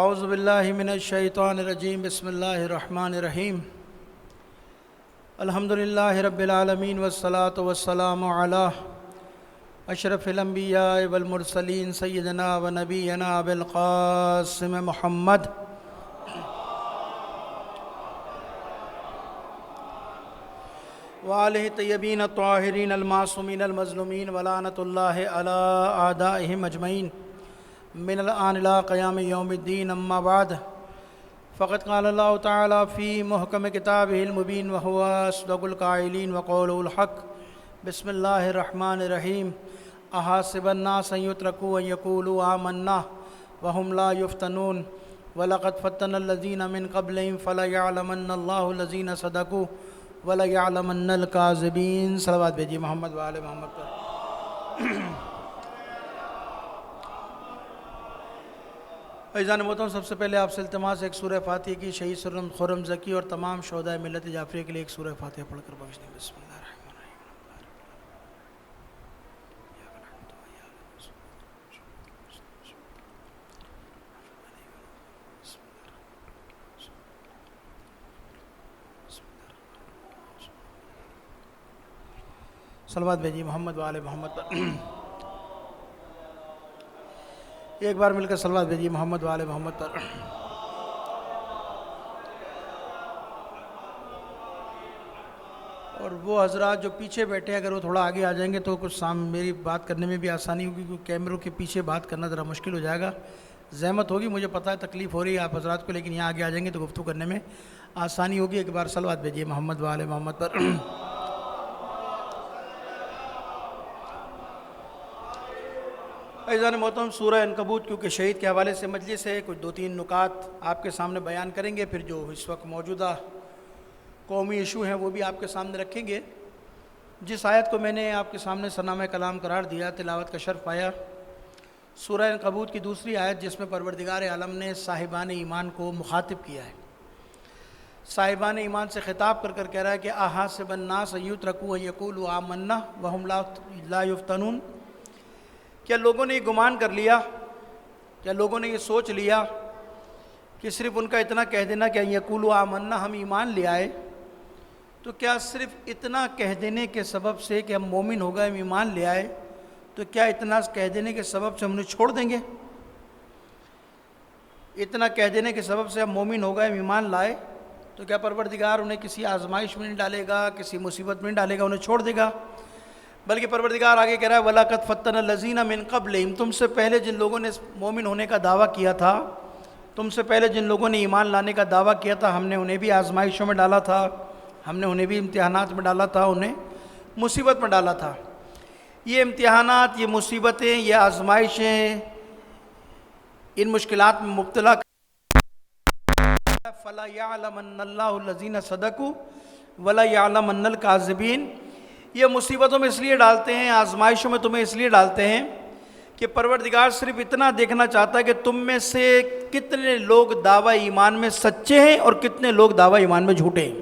اعوذ باللہ من الشیطان الرجیم بسم اللہ الرحمن الرحیم الحمدللہ رب العالمین والصلاة والسلام علی اشرف الانبیاء والمرسلین سیدنا و نبینا ابی القاسم محمد وآلہ طیبین الطاہرین المعصومین المظلومین ولعنۃ اللہ علی اعدائہم اجمعین من الآن الى قیام یوم الدین اما بعد فقد قال اللہ تعالی فی محکم کتابہ المبین وہو اصدق القائلین وقولہ الحق بسم اللہ الرحمن الرحیم احاسب الناس ان یترکوا ان یقولوا آمنا وهم لا یفتنون ولقد فتن الذین من قبلہم فلیعلمن اللہ الذین صدقوا ولیعلمن الکاذبین۔ صلوات بھیجیے محمد وآل محمد پر۔ عزیزان محترم، سب سے پہلے آپ سے التماس ایک سورہ فاتحہ کی شہید سرم خرم زکی اور تمام شہدائے ملت جعفریہ کے لیے ایک سورہ فاتحہ پڑھ کر بخش دیں۔ بسم اللہ الرحمن الرحیم۔ صلوات بھیجیے محمد وآل محمد پر۔ ایک بار مل کر صلوات بھیجیے محمد وآل محمد پر۔ اور وہ حضرات جو پیچھے بیٹھے ہیں اگر وہ تھوڑا آگے آ جائیں گے تو کچھ میری بات کرنے میں بھی آسانی ہوگی، کیونکہ کیمروں کے پیچھے بات کرنا ذرا مشکل ہو جائے گا، زحمت ہوگی، مجھے پتہ ہے تکلیف ہو رہی ہے آپ حضرات کو، لیکن یہاں آگے آ جائیں گے تو گفتگو کرنے میں آسانی ہوگی۔ ایک بار صلوات بھیجیے محمد وآل محمد پر۔ عزیزان محترم، سورہ عنکبوت کیونکہ شہید کے حوالے سے مجلس ہے، کچھ 2-3 نکات آپ کے سامنے بیان کریں گے، پھر جو اس وقت موجودہ قومی ایشو ہیں وہ بھی آپ کے سامنے رکھیں گے۔ جس آیت کو میں نے آپ کے سامنے سرنامہ کلام قرار دیا، تلاوت کا شرف پایا، سورہ عنکبوت کی دوسری آیت جس میں پروردگار عالم نے صاحبان ایمان کو مخاطب کیا ہے، صاحبان ایمان سے خطاب کر کہہ رہا ہے کہ احاسب الناس ان یترکوا ان یقولوا آمنا وهم لا یفتنون۔ کیا لوگوں نے یہ گمان کر لیا، کیا لوگوں نے یہ سوچ لیا کہ صرف ان کا اتنا کہہ دینا کہ یقولوا آمنا، ہم ایمان لے آئے، تو کیا صرف اتنا کہہ دینے کے سبب سے کہ ہم مومن ہو گئے، ہم ایمان لے آئے، تو کیا اتنا کہہ دینے کے سبب سے ہم انہیں چھوڑ دیں گے؟ اتنا کہہ دینے کے سبب سے ہم مومن ہو گئے، ہم ایمان لائے، تو کیا پروردگار انہیں کسی آزمائش میں نہیں ڈالے گا، کسی مصیبت میں نہیں ڈالے گا، انہیں چھوڑ دے گا؟ بلکہ پروردگار آگے کہہ رہا ہے وَلَقَدْ فَتَّنَ الَّذِينَ مِن قَبْلِهِمْ، تم سے پہلے جن لوگوں نے مومن ہونے کا دعویٰ کیا تھا، تم سے پہلے جن لوگوں نے ایمان لانے کا دعویٰ کیا تھا، ہم نے انہیں بھی آزمائشوں میں ڈالا تھا، ہم نے انہیں بھی امتحانات میں ڈالا تھا، انہیں مصیبت میں ڈالا تھا۔ یہ امتحانات، یہ مصیبتیں، یہ آزمائشیں، ان مشکلات میں مبتلا فَلَا يَعْلَمَنَّ اللَّهُ الَّذِينَ صَدَقُوا وَلَا يَعْلَمَنَّ الْكَاذِبِينَ۔ یہ مصیبتوں میں اس لیے ڈالتے ہیں، آزمائشوں میں تمہیں اس لیے ڈالتے ہیں کہ پروردگار صرف اتنا دیکھنا چاہتا ہے کہ تم میں سے کتنے لوگ دعویٰ ایمان میں سچے ہیں اور کتنے لوگ دعویٰ ایمان میں جھوٹے ہیں۔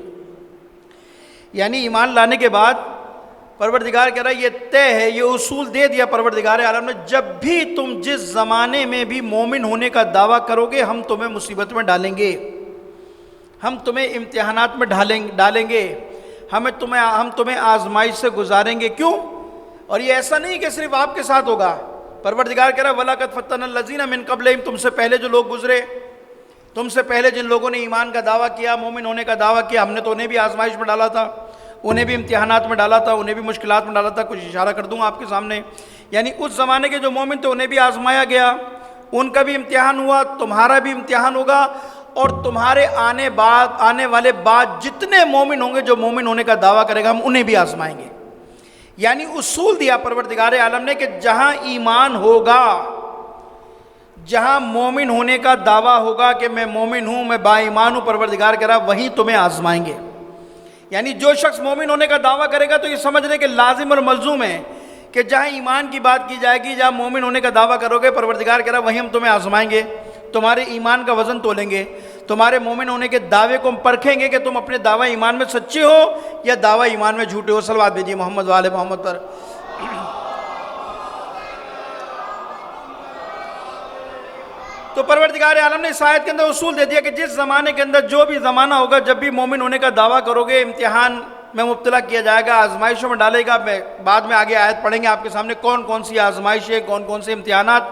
یعنی ایمان لانے کے بعد پروردگار کہہ رہا ہے یہ طے ہے، یہ اصول دے دیا پروردگار عالم نے، جب بھی تم جس زمانے میں بھی مومن ہونے کا دعویٰ کرو گے ہم تمہیں مصیبت میں ڈالیں گے، ہم تمہیں امتحانات میں ڈالیں گے، ہم تمہیں آزمائش سے گزاریں گے۔ کیوں؟ اور یہ ایسا نہیں کہ صرف آپ کے ساتھ ہوگا، پروردگار کہہ رہا ہے وَلَقَدْ فَتَّنَ الَّذِينَ مِن قَبْلِهِمْ، تم سے پہلے جو لوگ گزرے، تم سے پہلے جن لوگوں نے ایمان کا دعویٰ کیا، مومن ہونے کا دعویٰ کیا، ہم نے تو انہیں بھی آزمائش میں ڈالا تھا، انہیں بھی امتحانات میں ڈالا تھا، انہیں بھی مشکلات میں ڈالا تھا۔ کچھ اشارہ کر دوں آپ کے سامنے، یعنی اس زمانے کے جو مومن تھے انہیں بھی آزمایا گیا، ان کا بھی امتحان ہوا، تمہارا بھی امتحان ہوگا، اور تمہارے آنے والے بعد جتنے مومن ہوں گے، جو مومن ہونے کا دعویٰ کرے گا ہم انہیں بھی آزمائیں گے۔ یعنی اصول دیا پروردگار عالم نے کہ جہاں ایمان ہوگا، جہاں مومن ہونے کا دعویٰ ہوگا کہ میں مومن ہوں، میں با ایمان ہوں، پروردگار کہہ رہا وہیں تمہیں آزمائیں گے۔ یعنی جو شخص مومن ہونے کا دعویٰ کرے گا تو یہ سمجھنے کہ لازم اور ملزوم ہے کہ جہاں ایمان کی بات کی جائے گی، جہاں مومن ہونے کا دعویٰ کرو گے، پروردگار کہہ رہا وہیں ہم تمہیں آزمائیں گے، تمہارے ایمان کا وزن تولیں گے، تمہارے مومن ہونے کے دعوے کو ہم پرکھیں گے کہ تم اپنے دعویٰ ایمان میں سچے ہو یا دعویٰ ایمان میں جھوٹے ہو۔ صلوات بھیجیے محمد وآل محمد پر۔ تو پروردگار عالم نے اس آیت کے اندر اصول دے دیا کہ جس زمانے کے اندر جو بھی زمانہ ہوگا، جب بھی مومن ہونے کا دعویٰ کرو گے، امتحان میں مبتلا کیا جائے گا، آزمائشوں میں ڈالے گا۔ بعد میں آگے آیت پڑھیں گے آپ کے سامنے کون کون سی آزمائشیں، کون کون سے امتحانات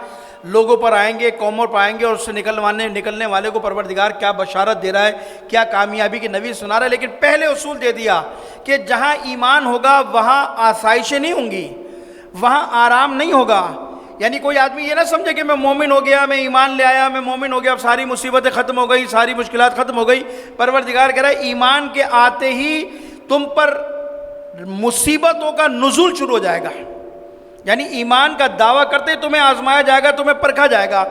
لوگوں پر آئیں گے، قوموں پر آئیں گے، اور اس سے نکلنے والے کو پروردگار کیا بشارت دے رہا ہے، کیا کامیابی کی نوید سنا رہا ہے۔ لیکن پہلے اصول دے دیا کہ جہاں ایمان ہوگا وہاں آسائشیں نہیں ہوں گی، وہاں آرام نہیں ہوگا۔ یعنی کوئی آدمی یہ نہ سمجھے کہ میں مومن ہو گیا، میں ایمان لے آیا، میں مومن ہو گیا، اب ساری مصیبتیں ختم ہو گئی، ساری مشکلات ختم ہو گئی۔ پروردگار کہہ رہا ہے ایمان کے آتے ہی تم پر مصیبتوں کا نزول شروع ہو جائے گا۔ یعنی ایمان کا دعویٰ کرتے ہی تمہیں آزمایا جائے گا، تمہیں پرکھا جائے گا۔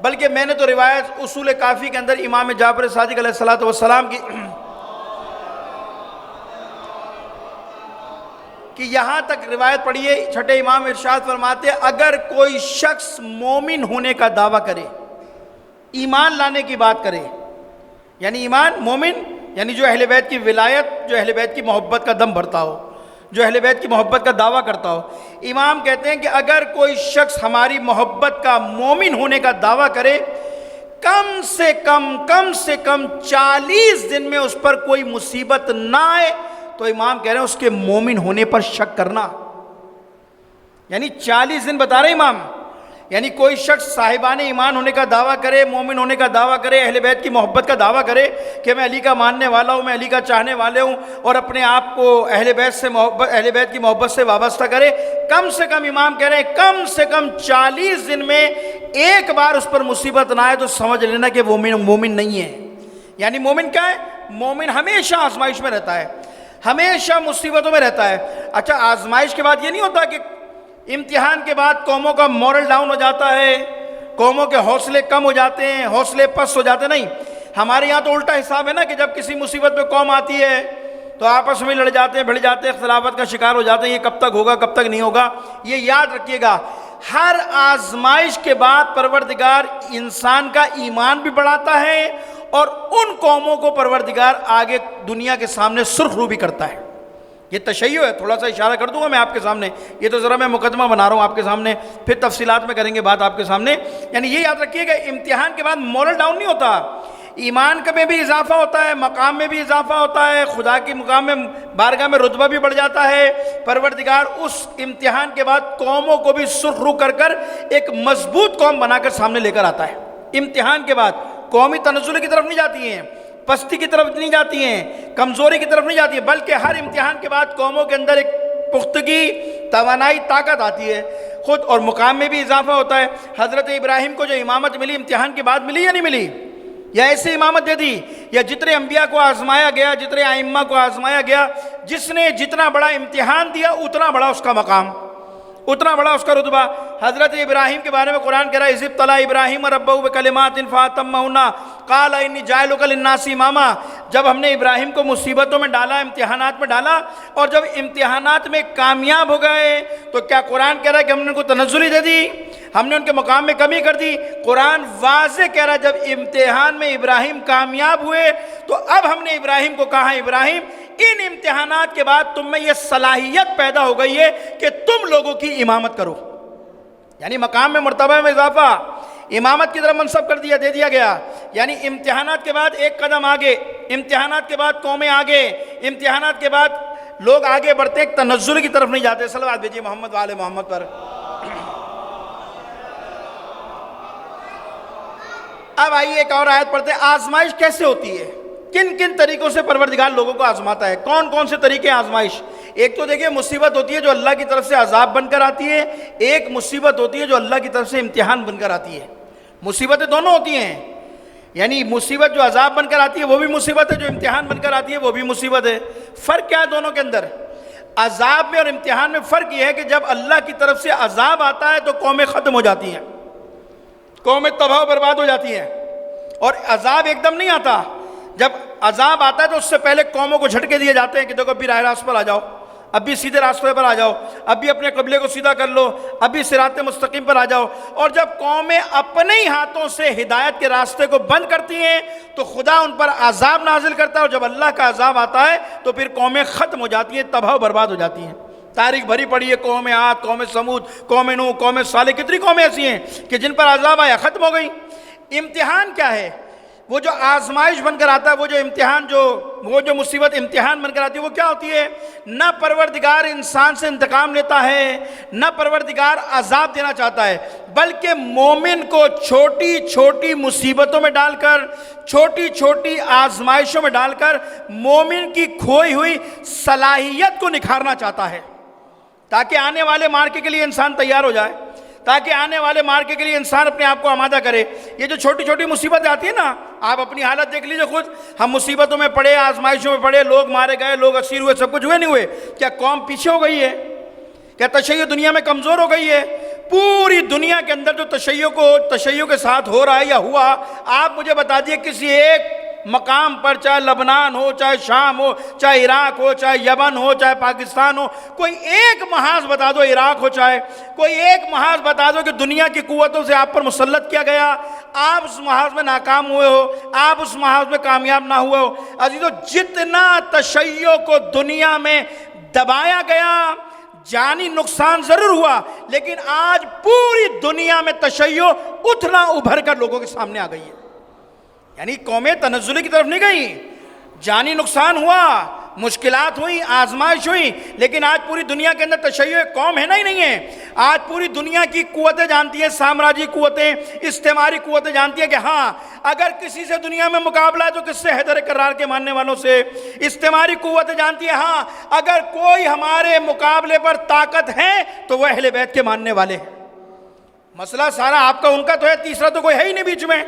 بلکہ میں نے تو روایت اصول کافی کے اندر امام جعفر صادق علیہ السلام کی کہ یہاں تک روایت پڑھیے، چھٹے امام ارشاد فرماتے اگر کوئی شخص مومن ہونے کا دعویٰ کرے، ایمان لانے کی بات کرے، یعنی ایمان مومن یعنی جو اہل بیت کی ولایت، جو اہل بیت کی محبت کا دم بھرتا ہو، جو اہل بیت کی محبت کا دعویٰ کرتا ہو، امام کہتے ہیں کہ اگر کوئی شخص ہماری محبت کا مومن ہونے کا دعویٰ کرے، کم سے کم 40 دن میں اس پر کوئی مصیبت نہ آئے، تو امام کہہ رہے ہیں اس کے مومن ہونے پر شک کرنا۔ یعنی 40 دن بتا رہے امام، یعنی کوئی شخص صاحبان ایمان ہونے کا دعویٰ کرے، مومن ہونے کا دعویٰ کرے، اہل بیت کی محبت کا دعویٰ کرے کہ میں علی کا ماننے والا ہوں، میں علی کا چاہنے والے ہوں، اور اپنے آپ کو اہل بیت کی محبت سے وابستہ کرے، کم سے کم امام کہہ رہے ہیں کم سے کم 40 دن میں ایک بار اس پر مصیبت نہ آئے تو سمجھ لینا کہ وہ مومن نہیں ہے۔ یعنی مومن کیا ہے؟ مومن ہمیشہ آزمائش میں رہتا ہے، ہمیشہ مصیبتوں میں رہتا ہے۔ اچھا، آزمائش کے بعد یہ نہیں ہوتا کہ امتحان کے بعد قوموں کا مورل ڈاؤن ہو جاتا ہے، قوموں کے حوصلے کم ہو جاتے ہیں، حوصلے پست ہو جاتے ہیں۔ نہیں، ہمارے یہاں تو الٹا حساب ہے نا کہ جب کسی مصیبت پہ قوم آتی ہے تو آپس میں لڑ جاتے ہیں، بھڑ جاتے ہیں، اختلافات کا شکار ہو جاتے ہیں، یہ کب تک ہوگا کب تک نہیں ہوگا۔ یہ یاد رکھیے گا، ہر آزمائش کے بعد پروردگار انسان کا ایمان بھی بڑھاتا ہے، اور ان قوموں کو پروردگار آگے دنیا کے سامنے سرخ رو بھی کرتا ہے۔ یہ تشیع ہے، تھوڑا سا اشارہ کر دوں گا میں آپ کے سامنے، یہ تو ذرا میں مقدمہ بنا رہا ہوں آپ کے سامنے، پھر تفصیلات میں کریں گے بات آپ کے سامنے۔ یعنی یہ یاد رکھیے گا، امتحان کے بعد مورل ڈاؤن نہیں ہوتا، ایمان میں بھی اضافہ ہوتا ہے، مقام میں بھی اضافہ ہوتا ہے، خدا کی مقام میں بارگاہ میں رتبہ بھی بڑھ جاتا ہے۔ پروردگار اس امتحان کے بعد قوموں کو بھی سرخ رو کر ایک مضبوط قوم بنا کر سامنے لے کر آتا ہے۔ امتحان کے بعد قومی تنزل کی طرف نہیں جاتی ہیں، پستی کی طرف نہیں جاتی ہیں، کمزوری کی طرف نہیں جاتی ہیں، بلکہ ہر امتحان کے بعد قوموں کے اندر ایک پختگی، توانائی، طاقت آتی ہے خود، اور مقام میں بھی اضافہ ہوتا ہے۔ حضرت ابراہیم کو جو امامت ملی امتحان کے بعد ملی یا نہیں ملی؟ یا ایسی امامت دے دی؟ یا جتنے انبیاء کو آزمایا گیا، جتنے ائمہ کو آزمایا گیا، جس نے جتنا بڑا امتحان دیا اتنا بڑا اس کا مقام، اتنا بڑا اس کا رتبہ۔ حضرت ابراہیم کے بارے میں قرآن کہہ رہا ہے اذ ابتلی ابراہیم ربہ بکلمات فاتمہن قال انی جاعلک للناس اماما۔ جب ہم نے ابراہیم کو مصیبتوں میں ڈالا، امتحانات میں ڈالا، اور جب امتحانات میں کامیاب ہو گئے تو کیا قرآن کہہ رہا ہے کہ ہم نے ان کو تنزلی دے دی، ہم نے ان کے مقام میں کمی کر دی؟ قرآن واضح کہہ رہا ہے جب امتحان میں ابراہیم کامیاب ہوئے تو اب ہم نے ابراہیم کو کہا ابراہیم ان امتحانات کے بعد تم میں یہ صلاحیت پیدا ہو گئی ہے کہ تم لوگوں کی امامت کرو۔ یعنی مقام میں مرتبہ میں اضافہ، امامت کی طرف منصب کر دیا، دے دیا گیا۔ یعنی امتحانات کے بعد ایک قدم آگے، امتحانات کے بعد قومیں آگے، امتحانات کے بعد لوگ آگے بڑھتے، ایک تنزل کی طرف نہیں جاتے۔ صلوات بھیجیے محمد وآل محمد پر۔ اب آئیے ایک اور آیت پڑھتے ہیں، آزمائش کیسے ہوتی ہے، کن کن طریقوں سے پروردگار لوگوں کو آزماتا ہے، کون کون سے طریقے آزمائش؟ ایک تو دیکھیں مصیبت ہوتی ہے جو اللہ کی طرف سے عذاب بن کر آتی ہے، ایک مصیبت ہوتی ہے جو اللہ کی طرف سے امتحان بن کر آتی ہے۔ مصیبتیں دونوں ہوتی ہیں، یعنی مصیبت جو عذاب بن کر آتی ہے وہ بھی مصیبت ہے، جو امتحان بن کر آتی ہے وہ بھی مصیبت ہے۔ فرق کیا ہے دونوں کے اندر؟ عذاب میں اور امتحان میں فرق یہ ہے کہ جب اللہ کی طرف سے عذاب آتا ہے تو قومیں ختم ہو جاتی ہیں، قومیں تباہ و برباد ہو جاتی ہیں، اور عذاب ایک دم نہیں آتا۔ جب عذاب آتا ہے تو اس سے پہلے قوموں کو جھٹکے دیے جاتے ہیں کہ دیکھو ابھی راہ راست پر آ جاؤ، اب بھی سیدھے راستے پر آ جاؤ، اب بھی اپنے قبلے کو سیدھا کر لو، اب بھی صراط مستقیم پر آ جاؤ۔ اور جب قومیں اپنے ہی ہاتھوں سے ہدایت کے راستے کو بند کرتی ہیں تو خدا ان پر عذاب نازل کرتا ہے، اور جب اللہ کا عذاب آتا ہے تو پھر قومیں ختم ہو جاتی ہیں، تباہ و برباد ہو جاتی ہیں۔ تاریخ بھری پڑی ہے، قوم عاد، قوم سمود، قوم نوح، قوم صالح، کتنی قومیں ایسی ہیں کہ جن پر عذاب آیا ختم ہو گئی۔ امتحان کیا ہے؟ وہ جو آزمائش بن کر آتا ہے، وہ جو امتحان وہ جو مصیبت امتحان بن کر آتی ہے، وہ کیا ہوتی ہے؟ نہ پروردگار انسان سے انتقام لیتا ہے، نہ پروردگار عذاب دینا چاہتا ہے، بلکہ مومن کو چھوٹی چھوٹی مصیبتوں میں ڈال کر، چھوٹی چھوٹی آزمائشوں میں ڈال کر مومن کی کھوئی ہوئی صلاحیت کو نکھارنا چاہتا ہے، تاکہ آنے والے مارکے کے لیے انسان تیار ہو جائے، تاکہ آنے والے مارکے کے لیے انسان اپنے آپ کو آمادہ کرے۔ یہ جو چھوٹی چھوٹی مصیبتیں آتی ہیں نا، آپ اپنی حالت دیکھ لیجئے خود، ہم مصیبتوں میں پڑے، آزمائشوں میں پڑے، لوگ مارے گئے، لوگ اسیر ہوئے، سب کچھ ہوئے نہیں ہوئے؟ کیا قوم پیچھے ہو گئی ہے؟ کیا تشیع دنیا میں کمزور ہو گئی ہے؟ پوری دنیا کے اندر جو تشیع کے ساتھ ہو رہا ہے یا ہوا، آپ مجھے بتا دیئے کسی ایک مقام پر، چاہے لبنان ہو، چاہے شام ہو، چاہے عراق ہو، چاہے یمن ہو، چاہے پاکستان ہو، کوئی ایک محاذ بتا دو، عراق ہو چاہے کوئی ایک محاذ بتا دو کہ دنیا کی قوتوں سے آپ پر مسلط کیا گیا، آپ اس محاذ میں ناکام ہوئے ہو، آپ اس محاذ میں کامیاب نہ ہوئے ہو۔ عزیزو، جتنا تشیع کو دنیا میں دبایا گیا، جانی نقصان ضرور ہوا، لیکن آج پوری دنیا میں تشیع اتنا ابھر کر لوگوں کے سامنے آ گئی ہے۔ یعنی قومیں تنزلی کی طرف نہیں گئیں، جانی نقصان ہوا، مشکلات ہوئی، آزمائش ہوئی، لیکن آج پوری دنیا کے اندر تشیع ایک قوم ہے نہیں ہے۔ آج پوری دنیا کی قوتیں جانتی ہیں، سامراجی قوتیں، استعماری قوتیں جانتی ہیں کہ ہاں، اگر کسی سے دنیا میں مقابلہ ہے تو کس سے؟ حیدر کرار کے ماننے والوں سے۔ استعماری قوتیں جانتی ہیں ہاں، اگر کوئی ہمارے مقابلے پر طاقت ہے تو وہ اہل بیت کے ماننے والے ہیں۔ مسئلہ سارا آپ کا ان کا تو ہے، تیسرا تو کوئی ہے ہی نہیں بیچ میں،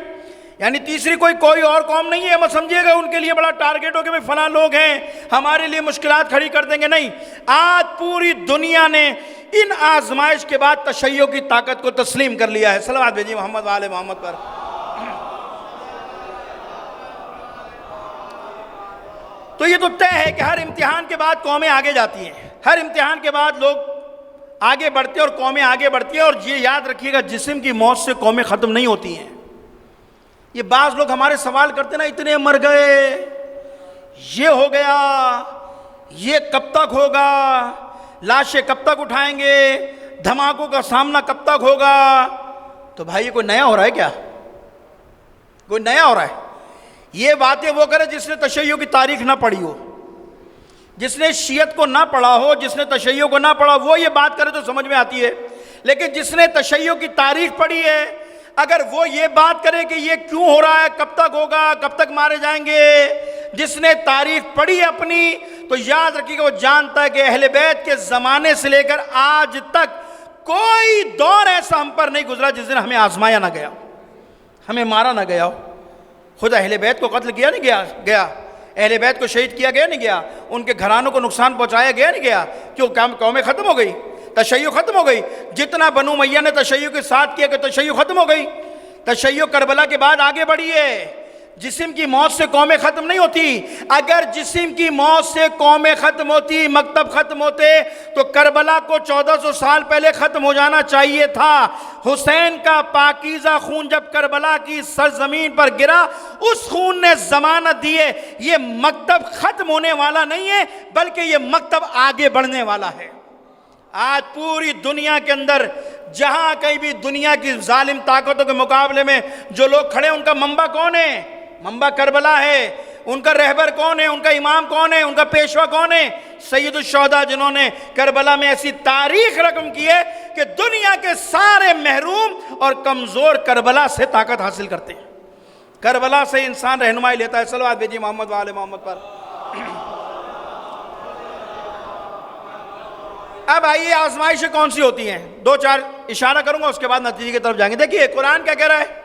یعنی تیسری کوئی اور قوم نہیں ہے، مت سمجھیے گا ان کے لیے بڑا ٹارگٹ ہو کہ فلاں لوگ ہیں ہمارے لیے مشکلات کھڑی کر دیں گے، نہیں۔ آج پوری دنیا نے ان آزمائش کے بعد تشیع کی طاقت کو تسلیم کر لیا ہے۔ صلوات بھیجیے محمد وآل محمد پر۔ تو یہ تو طے ہے کہ ہر امتحان کے بعد قومیں آگے جاتی ہیں، ہر امتحان کے بعد لوگ آگے بڑھتے ہیں اور قومیں آگے بڑھتی ہیں۔ اور یہ یاد رکھیے گا، جسم کی موت سے قومیں ختم نہیں ہوتی ہیں۔ یہ بعض لوگ ہمارے سوال کرتے نا، اتنے مر گئے، یہ ہو گیا، یہ کب تک ہوگا، لاشیں کب تک اٹھائیں گے، دھماکوں کا سامنا کب تک ہوگا؟ تو بھائی یہ کوئی نیا ہو رہا ہے کیا؟ کوئی نیا ہو رہا ہے؟ یہ باتیں وہ کرے جس نے تشیع کی تاریخ نہ پڑھی ہو، جس نے شیعت کو نہ پڑھا ہو، جس نے تشیع کو نہ پڑھا، وہ یہ بات کرے تو سمجھ میں آتی ہے۔ لیکن جس نے تشیع کی تاریخ پڑھی ہے، اگر وہ یہ بات کرے کہ یہ کیوں ہو رہا ہے، کب تک ہوگا، کب تک مارے جائیں گے، جس نے تاریخ پڑھی ہے اپنی، تو یاد رکھیے کہ وہ جانتا ہے کہ اہل بیت کے زمانے سے لے کر آج تک کوئی دور ایسا ہم پر نہیں گزرا جس دن ہمیں آزمایا نہ گیا، ہمیں مارا نہ گیا ہو۔ خود اہل بیت کو قتل کیا نہیں گیا، اہل بیت کو شہید کیا گیا نہیں گیا، ان کے گھرانوں کو نقصان پہنچایا گیا نہیں گیا، کیوں؟ قومیں ختم ہو گئی، تشیع ختم ہو گئی۔ جتنا بنو امیہ نے تشیع کے ساتھ کیا کہ تشیع ختم ہو گئی۔ تشیع کربلا کے بعد آگے بڑھی ہے۔ جسم کی موت سے قومیں ختم نہیں ہوتی۔ اگر جسم کی موت سے قومیں ختم ہوتی، مکتب ختم ہوتے، تو کربلا کو 1400 سال پہلے ختم ہو جانا چاہیے تھا۔ حسین کا پاکیزہ خون جب کربلا کی سرزمین پر گرا، اس خون نے ضمانت دی ہے یہ مکتب ختم ہونے والا نہیں ہے، بلکہ یہ مکتب آگے بڑھنے والا ہے۔ آج پوری دنیا کے اندر جہاں کہیں بھی دنیا کی ظالم طاقتوں کے مقابلے میں جو لوگ کھڑے ہیں، ان کا منبع کون ہے؟ منبع کربلا ہے۔ ان کا رہبر کون ہے؟ ان کا امام کون ہے؟ ان کا پیشوا کون ہے؟ سید الشہداء، جنہوں نے کربلا میں ایسی تاریخ رقم کی ہے کہ دنیا کے سارے محروم اور کمزور کربلا سے طاقت حاصل کرتے ہیں۔ کربلا سے انسان رہنمائی لیتا ہے۔ صلوات بھیجیے محمد وآل محمد پر۔ اب آئیے آزمائشیں کون سی ہوتی ہیں، دو چار اشارہ کروں گا، اس کے بعد نتیجے کی طرف جائیں گے۔ دیکھیے قرآن کیا کہہ رہا ہے؟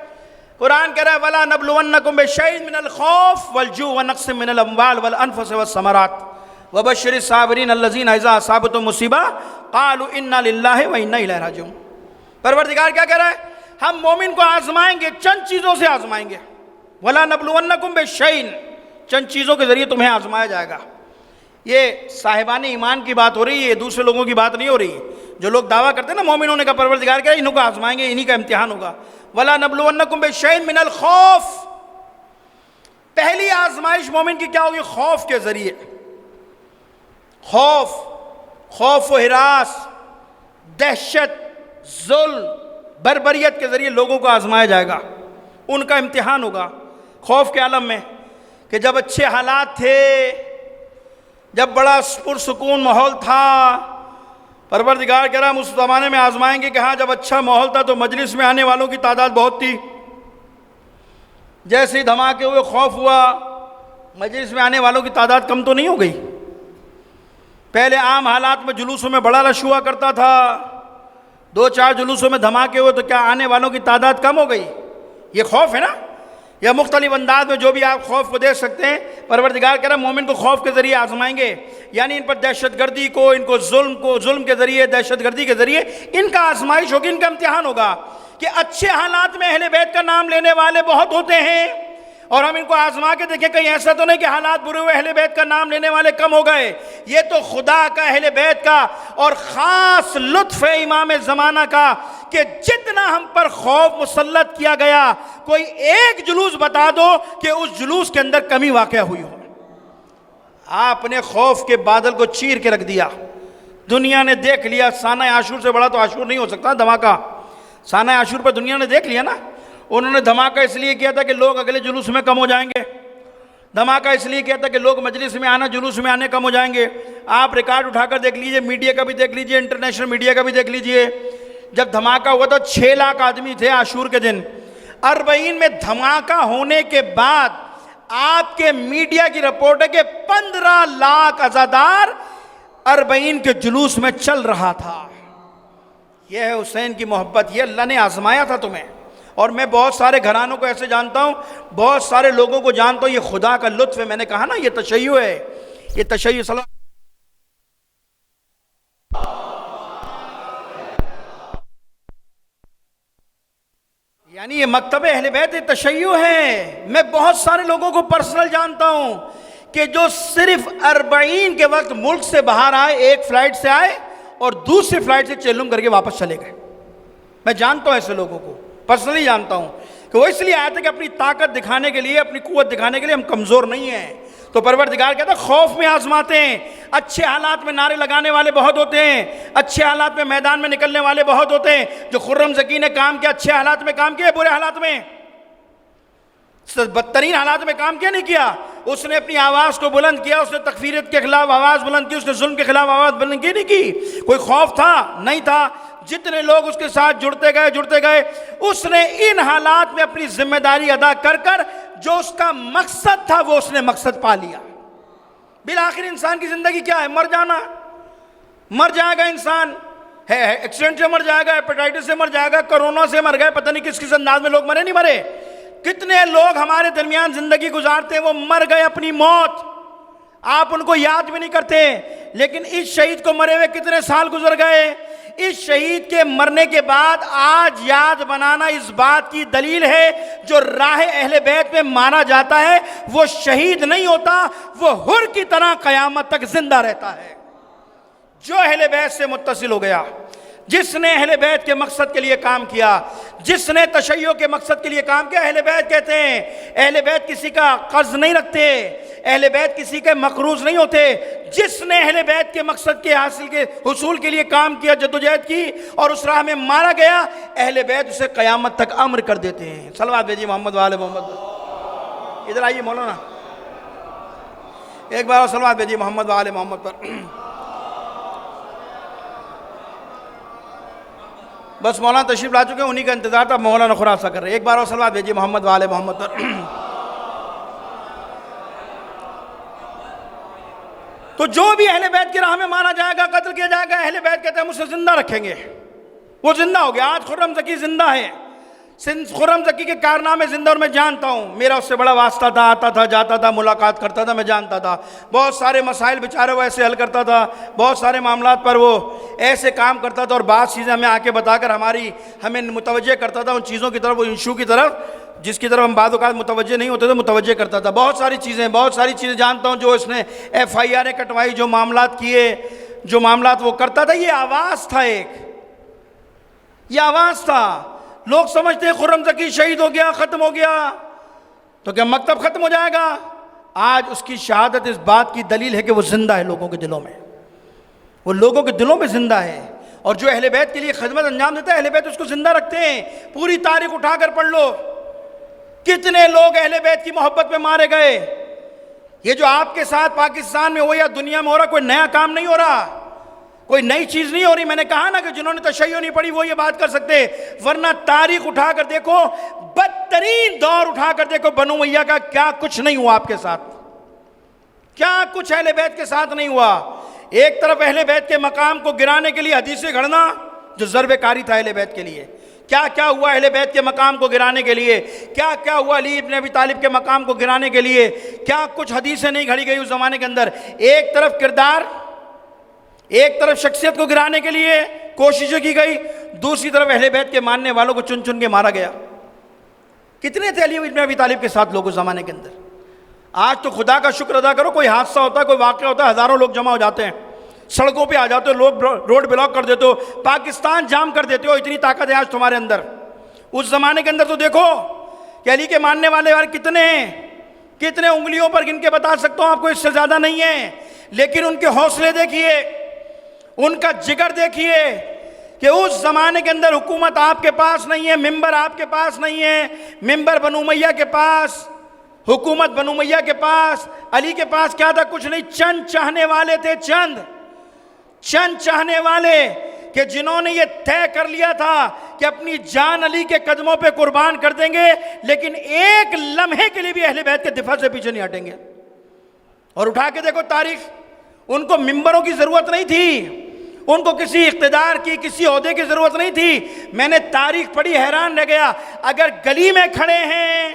قرآن کہہ رہا ہے وَلَا نَبْلُوَنَّكُمْ بِشَيْءٍ مِّنَ الْخَوْفِ وَالْجُوعِ وَنَقْصٍ مِّنَ الْأَمْوَالِ وَالْأَنفُسِ وَالثَّمَرَاتِ وَبَشِّرِ الصَّابِرِينَ الَّذِينَ إِذَا أَصَابَتْهُمْ مُصِیبَةٌ قَالُوا إِنَّا لِلَّهِ وَإِنَّا إِلَیْهِ رَاجِعُونَ۔ پروردگار کیا کہہ رہا ہے؟ ہم مومن کو آزمائیں گے، چند چیزوں سے آزمائیں گے۔ وَلَا نَبْلُوَنَّكُمْ بِشَيْءٍ، چند چیزوں کے ذریعے تمہیں آزمایا جائے گا۔ یہ صاحبان ایمان کی بات ہو رہی ہے، دوسرے لوگوں کی بات نہیں ہو رہی۔ جو لوگ دعویٰ کرتے ہیں نا مومن ہونے کا، پروردگار کہہ رہا ہے انہوں کو آزمائیں گے، انہی کا امتحان ہوگا۔ وَلَا نَبْلُوَنَّكُمْ بِشَيْءٍ مِّنَ الْخَوْفِ، پہلی آزمائش مومن کی کیا ہوگی؟ خوف کے ذریعے۔ خوف و ہراس، دہشت، ظلم، بربریت کے ذریعے لوگوں کو آزمایا جائے گا۔ ان کا امتحان ہوگا خوف کے عالم میں، کہ جب اچھے حالات تھے، جب بڑا پرسکون ماحول تھا، پروردگار کہہ رہا ہم اس زمانے میں آزمائیں گے کہ ہاں جب اچھا ماحول تھا تو مجلس میں آنے والوں کی تعداد بہت تھی، جیسے ہی دھماکے ہوئے، خوف ہوا، مجلس میں آنے والوں کی تعداد کم تو نہیں ہو گئی؟ پہلے عام حالات میں جلوسوں میں بڑا رش ہوا کرتا تھا، 2-4 جلوسوں میں دھماکے ہوئے تو کیا آنے والوں کی تعداد کم ہو گئی؟ یہ خوف ہے نا، یا مختلف انداز میں جو بھی آپ خوف کو دیکھ سکتے ہیں، پروردگار کہہ رہا مومن کو خوف کے ذریعے آزمائیں گے، یعنی ان پر دہشت گردی کو، ان کو ظلم کے ذریعے، دہشت گردی کے ذریعے ان کا آزمائش ہوگی، ان کا امتحان ہوگا کہ اچھے حالات میں اہل بیت کا نام لینے والے بہت ہوتے ہیں، اور ہم ان کو آزما کے دیکھیں کہیں ایسا تو نہیں کہ حالات برے ہوئے اہل بیت کا نام لینے والے کم ہو گئے۔ یہ تو خدا کا، اہل بیت کا اور خاص لطف ہے امام زمانہ کا کہ جتنا ہم پر خوف مسلط کیا گیا، کوئی ایک جلوس بتا دو کہ اس جلوس کے اندر کمی واقع ہوئی ہو۔ آپ نے خوف کے بادل کو چیر کے رکھ دیا، دنیا نے دیکھ لیا، سانہ عاشور سے بڑا تو عاشور نہیں ہو سکتا دھماکہ، سانہ عاشور پر دنیا نے دیکھ لیا نا۔ انہوں نے دھماکہ اس لیے کیا تھا کہ لوگ اگلے جلوس میں کم ہو جائیں گے، دھماکہ اس لیے کیا تھا کہ لوگ مجلس میں آنا، جلوس میں آنے کم ہو جائیں گے۔ آپ ریکارڈ اٹھا کر دیکھ لیجئے، میڈیا کا بھی دیکھ لیجئے، انٹرنیشنل میڈیا کا بھی دیکھ لیجئے، جب دھماکہ ہوا تھا 6 لاکھ آدمی تھے عاشور کے دن۔ 40 میں دھماکہ ہونے کے بعد آپ کے میڈیا کی رپورٹ ہے کہ 15 لاکھ عزادار 40 کے جلوس میں چل رہا تھا۔ یہ ہے حسین کی محبت، یہ اللہ نے آزمایا تھا تمہیں۔ اور میں بہت سارے گھرانوں کو ایسے جانتا ہوں، بہت سارے لوگوں کو جانتا ہوں، یہ خدا کا لطف ہے۔ میں نے کہا نا یہ تشیع ہے، یہ تشیع یعنی یہ مکتب اہل بیت تشیع ہے۔ میں بہت سارے لوگوں کو پرسنل جانتا ہوں کہ جو صرف 40 کے وقت ملک سے باہر آئے، ایک فلائٹ سے آئے اور دوسری فلائٹ سے چیلم کر کے واپس چلے گئے۔ میں جانتا ہوں ایسے لوگوں کو، پرسنلی جانتا ہوں کہ وہ اس لیے آئے تھے کہ اپنی طاقت دکھانے کے لیے، اپنی قوت دکھانے کے لیے ہم کمزور نہیں ہیں۔ تو پروردگار کہتا ہے خوف میں آزماتے ہیں، اچھے حالات میں نعرے لگانے والے بہت ہوتے ہیں، اچھے حالات میں میدان میں نکلنے والے بہت ہوتے ہیں۔ جو خرم زکی نے کام کیا اچھے حالات میں کام کیا، برے حالات میں، بدترین حالات میں کام کیا نہیں کیا؟ اس نے اپنی آواز کو بلند کیا، اس نے تکفیریت کے خلاف آواز بلند کی، اس نے ظلم کے خلاف آواز بلند کی نہیں کی؟ کوئی خوف تھا؟ نہیں تھا۔ جتنے لوگ اس کے ساتھ جڑتے گئے، اس نے ان حالات میں اپنی ذمہ داری ادا کر جو اس کا مقصد تھا وہ اس نے مقصد پا لیا۔ بالآخر انسان کی زندگی کیا ہے؟ مر جانا، مر جائے گا انسان، ایکسیڈنٹ سے مر جائے گا، ہیپیٹائٹس سے مر جائے گا، کرونا سے مر گئے، پتہ نہیں کس انداز میں لوگ مرے نہیں مرے۔ کتنے لوگ ہمارے درمیان زندگی گزارتے ہیں، وہ مر گئے اپنی موت، آپ ان کو یاد بھی نہیں کرتے۔ لیکن اس شہید کو مرے ہوئے کتنے سال گزر گئے، اس شہید کے مرنے کے بعد آج یاد بنانا اس بات کی دلیل ہے جو راہ اہل بیت میں مارا جاتا ہے وہ شہید نہیں ہوتا، وہ حر کی طرح قیامت تک زندہ رہتا ہے۔ جو اہل بیت سے متصل ہو گیا، جس نے اہل بیت کے مقصد کے لیے کام کیا، جس نے تشیع کے مقصد کے لیے کام کیا، اہل بیت کہتے ہیں۔ اہل بیت کسی کا قرض نہیں رکھتے، اہل بیت کسی کے مقروض نہیں ہوتے۔ جس نے اہل بیت کے مقصد کے حصول کے لیے کام کیا، جدوجہد کی اور اس راہ میں مارا گیا، اہل بیت اسے قیامت تک امر کر دیتے ہیں۔ صلوات بھیجیے محمد و آل محمد پر۔ ادھر آئیے مولانا، ایک بار اور صلوات بھیجیے محمد و آل محمد پر۔ بس مولانا تشریف لا چکے ہیں، انہی کا انتظار تھا، مولانا خلاصہ کر رہے ہیں۔ ایک بار اور صلوات بھیجیے محمد و آل محمد پر۔ تو جو بھی اہل بیت کی راہ میں مارا جائے گا، قتل کیا جائے گا، اہل بیت کہتے ہیں ہم اسے زندہ رکھیں گے۔ وہ زندہ ہو گیا، آج خرم زکی زندہ ہے۔ خرم زکی کے کارنامے زندہ، اور میں جانتا ہوں، میرا اس سے بڑا واسطہ تھا، آتا تھا، جاتا تھا، ملاقات کرتا تھا، میں جانتا تھا بہت سارے مسائل بیچارے وہ ایسے حل کرتا تھا، بہت سارے معاملات پر وہ ایسے کام کرتا تھا، اور بعض چیزیں ہمیں آ کے بتا کر ہمیں متوجہ کرتا تھا ان چیزوں کی طرف، وہ ایشو کی طرف جس کی طرف ہم بعض اوقات متوجہ نہیں ہوتے تھے، متوجہ کرتا تھا۔ بہت ساری چیزیں جانتا ہوں جو اس نے FIR کٹوائی، جو معاملات کیے، جو معاملات وہ کرتا تھا۔ یہ آواز تھا، یہ آواز تھا۔ لوگ سمجھتے ہیں خرم زکی شہید ہو گیا، ختم ہو گیا تو کیا مکتب ختم ہو جائے گا؟ آج اس کی شہادت اس بات کی دلیل ہے کہ وہ زندہ ہے لوگوں کے دلوں میں، وہ لوگوں کے دلوں میں زندہ ہے۔ اور جو اہل بیت کے لیے خدمت انجام دیتا ہے، اہل بیت اس کو زندہ رکھتے ہیں۔ پوری تاریخ اٹھا کر پڑھ لو، کتنے لوگ اہل بیت کی محبت میں مارے گئے. یہ جو آپ کے ساتھ پاکستان میں ہو یا دنیا میں ہو رہا کوئی نیا کام نہیں ہو رہا, کوئی نئی چیز نہیں ہو رہی. میں نے کہا نا کہ جنہوں نے تشیع نہیں پڑھی وہ یہ بات کر سکتے, ورنہ تاریخ اٹھا کر دیکھو, بدترین دور اٹھا کر دیکھو, بنو امیہ کا کیا کچھ نہیں ہوا آپ کے ساتھ, کیا کچھ اہل بیت کے ساتھ نہیں ہوا. ایک طرف اہل بیت کے مقام کو گرانے کے لیے حدیثیں گھڑنا جو ضرب کاری تھا اہل بیت کے لیے, کیا کیا ہوا اہل بیت کے مقام کو گرانے کے لیے, کیا کیا ہوا علی ابن ابی طالب کے مقام کو گرانے کے لیے, کیا کچھ حدیثیں نہیں گھڑی گئی اس زمانے کے اندر. ایک طرف کردار, ایک طرف شخصیت کو گرانے کے لیے کوششیں کی گئی, دوسری طرف اہل بیت کے ماننے والوں کو چن چن کے مارا گیا. کتنے تھے علی ابن ابی طالب کے ساتھ لوگ اس زمانے کے اندر. آج تو خدا کا شکر ادا کرو, کوئی حادثہ ہوتا ہے, کوئی واقعہ ہوتا ہے, ہزاروں لوگ جمع ہو جاتے ہیں, سڑکوں پہ آ جاتے ہو, لوگ روڈ بلاک کر دیتے ہو, پاکستان جام کر دیتے ہو, اتنی طاقت ہے آج تمہارے اندر. اس زمانے کے اندر تو دیکھو کہ علی کے ماننے والے کتنے ہیں, کتنے انگلیوں پر گن کے بتا سکتا ہوں آپ کو, اس سے زیادہ نہیں ہے. لیکن ان کے حوصلے دیکھیے, ان کا جگر دیکھیے کہ اس زمانے کے اندر حکومت آپ کے پاس نہیں ہے, ممبر آپ کے پاس نہیں ہے, ممبر بنو امیہ کے پاس, حکومت بنو امیہ کے پاس, علی کے پاس کیا تھا؟ کچھ نہیں. چند چاہنے والے تھے, چند چاہنے والے کہ جنہوں نے یہ طے کر لیا تھا کہ اپنی جان علی کے قدموں پہ قربان کر دیں گے, لیکن ایک لمحے کے لیے بھی اہل بیت کے دفاع سے پیچھے نہیں ہٹیں گے. اور اٹھا کے دیکھو تاریخ, ان کو ممبروں کی ضرورت نہیں تھی, ان کو کسی اقتدار کی, کسی عہدے کی ضرورت نہیں تھی. میں نے تاریخ پڑھی, حیران رہ گیا. اگر گلی میں کھڑے ہیں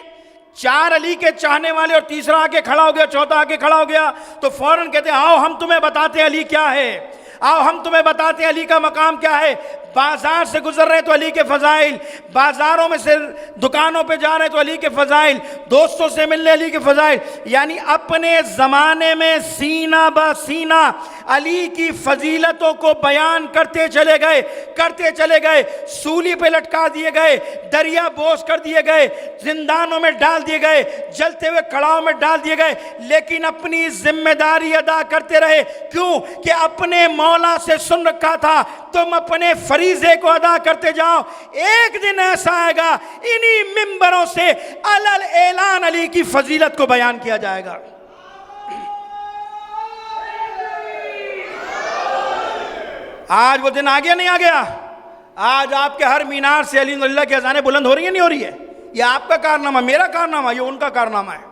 4 علی کے چاہنے والے اور تیسرا آ کے کھڑا ہو گیا, چوتھا آ کے کھڑا ہو گیا, تو فوراً کہتے ہیں آؤ ہم تمہیں بتاتے ہیں علی کیا ہے, آؤ ہم تمہیں بتاتے ہیں علی کا مقام کیا ہے. بازار سے گزر رہے تو علی کے فضائل, بازاروں میں سے دکانوں پہ جا رہے تو علی کے فضائل, دوستوں سے ملنے علی کے فضائل. یعنی اپنے زمانے میں سینہ بہ سینہ علی کی فضیلتوں کو بیان کرتے چلے گئے. سولی پہ لٹکا دیے گئے, دریا بوس کر دیے گئے, زندانوں میں ڈال دیے گئے, جلتے ہوئے کڑاؤں میں ڈال دیے گئے, لیکن اپنی ذمہ داری ادا کرتے رہے. کیوں کہ اپنے مولا سے سن رکھا تھا, تم اپنے فریضے کو ادا کرتے جاؤ. ایک دن ایسا آئے گا انہی ممبروں سے علل اعلان علی کی فضیلت کو بیان کیا جائے گا. آج وہ دن آ گیا نہیں آ گیا؟ آج آپ کے ہر مینار سے علی اللہ کی اذانیں بلند ہو رہی ہیں نہیں ہو رہی ہے؟ یہ آپ کا کارنامہ, میرا کارنامہ, یہ ان کا کارنامہ ہے.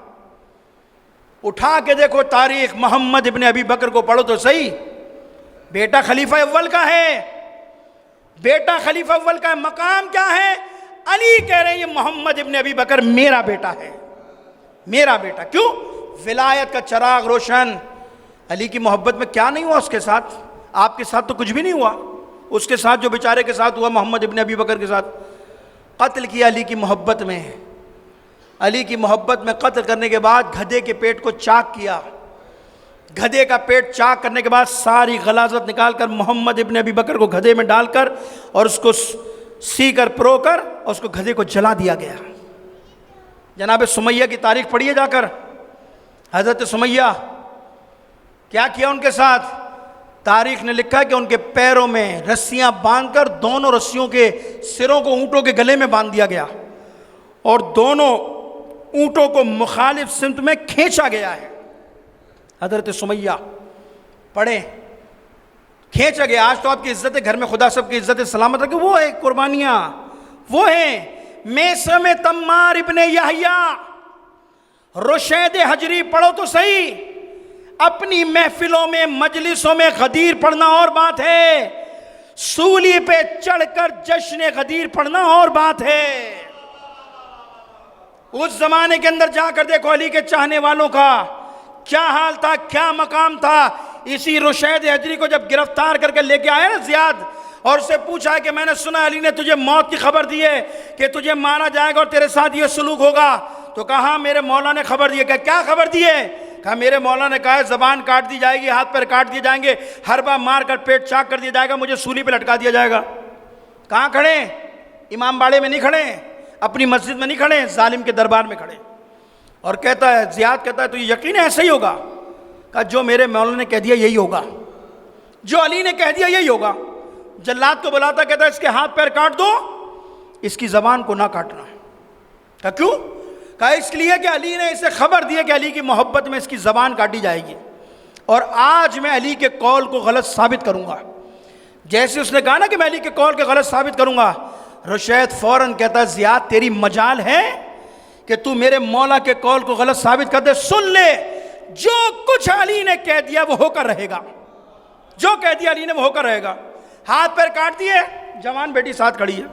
اٹھا کے دیکھو تاریخ, محمد ابن ابی بکر کو پڑھو تو صحیح, بیٹا خلیفہ اول کا ہے, بیٹا خلیفہ اول کا ہے. مقام کیا ہے؟ علی کہہ رہے ہیں یہ محمد ابن ابی بکر میرا بیٹا ہے, میرا بیٹا. کیوں؟ ولایت کا چراغ روشن. علی کی محبت میں کیا نہیں ہوا اس کے ساتھ؟ آپ کے ساتھ تو کچھ بھی نہیں ہوا. اس کے ساتھ جو بیچارے کے ساتھ ہوا, محمد ابن ابی بکر کے ساتھ, قتل کیا علی کی محبت میں. علی کی محبت میں قتل کرنے کے بعد گدھے کے پیٹ کو چاک کیا. گدھے کا پیٹ چاک کرنے کے بعد ساری غلاظت نکال کر محمد ابن ابی بکر کو گدھے میں ڈال کر اور اس کو سی کر پرو کر اور اس کو گدھے کو جلا دیا گیا. جناب سمیہ کی تاریخ پڑھیے جا کر. حضرت سمیہ کیا کیا ان کے ساتھ؟ تاریخ نے لکھا ہے کہ ان کے پیروں میں رسیاں باندھ کر دونوں رسیوں کے سروں کو اونٹوں کے گلے میں باندھ دیا گیا اور دونوں اونٹوں کو مخالف سمت میں کھینچا گیا ہے. حضرت سمیہ پڑھیں, کھینچا گیا. آج تو آپ کی عزت ہے, گھر میں خدا سب کی عزت سلامت رکھے. وہ ہے قربانیاں, وہ ہیں میسم تمار ابن یحییٰ, رشید حجری پڑھو تو صحیح. اپنی محفلوں میں, مجلسوں میں غدیر پڑھنا اور بات ہے, سولی پہ چڑھ کر جشن غدیر پڑھنا اور بات ہے. اس زمانے کے اندر جا کر دیکھو علی کے چاہنے والوں کا کیا حال تھا, کیا مقام تھا. اسی رشید حجری کو جب گرفتار کر کے لے کے آئے نا زیاد, اور اسے پوچھا کہ میں نے سنا علی نے تجھے موت کی خبر دی ہے کہ تجھے مارا جائے گا اور تیرے ساتھ یہ سلوک ہوگا, تو کہا میرے مولا نے خبر دی ہے. کیا خبر دی ہے؟ کہا میرے مولا نے کہا ہے زبان کاٹ دی جائے گی, ہاتھ پیر کاٹ دیے جائیں گے, حربہ مار کر پیٹ چاک کر دیا جائے گا, مجھے سولی پہ لٹکا دیا جائے گا. کہاں کھڑے؟ امام باڑے میں نہیں کھڑے, اپنی مسجد میں نہیں کھڑے, ظالم کے دربار میں کھڑے. اور کہتا ہے, زیاد کہتا ہے تو یہ یقین ایسا ہی ہوگا؟ کہا جو میرے مولا نے کہہ دیا یہی ہوگا, جو علی نے کہہ دیا یہی ہوگا. جلاد کو بلاتا, کہتا ہے اس کے ہاتھ پیر کاٹ دو, اس کی زبان کو نہ کاٹنا. کہا کیوں؟ کہا اس لیے کہ علی نے اسے خبر دی کہ علی کی محبت میں اس کی زبان کاٹی جائے گی، اور آج میں علی کے قول کو غلط ثابت کروں گا۔ جیسے اس نے کہا نا کہ میں علی کے قول کے غلط ثابت کروں گا، رشید فوراً کہتا ہے زیاد تیری مجال ہے کہ تو میرے مولا کے قول کو غلط ثابت کر دے، سن لے جو کچھ علی نے کہہ دیا وہ ہو کر رہے گا، جو کہہ دیا علی نے وہ ہو کر رہے گا۔ ہاتھ پیر کاٹ دیے، جوان بیٹی ساتھ کھڑی ہے۔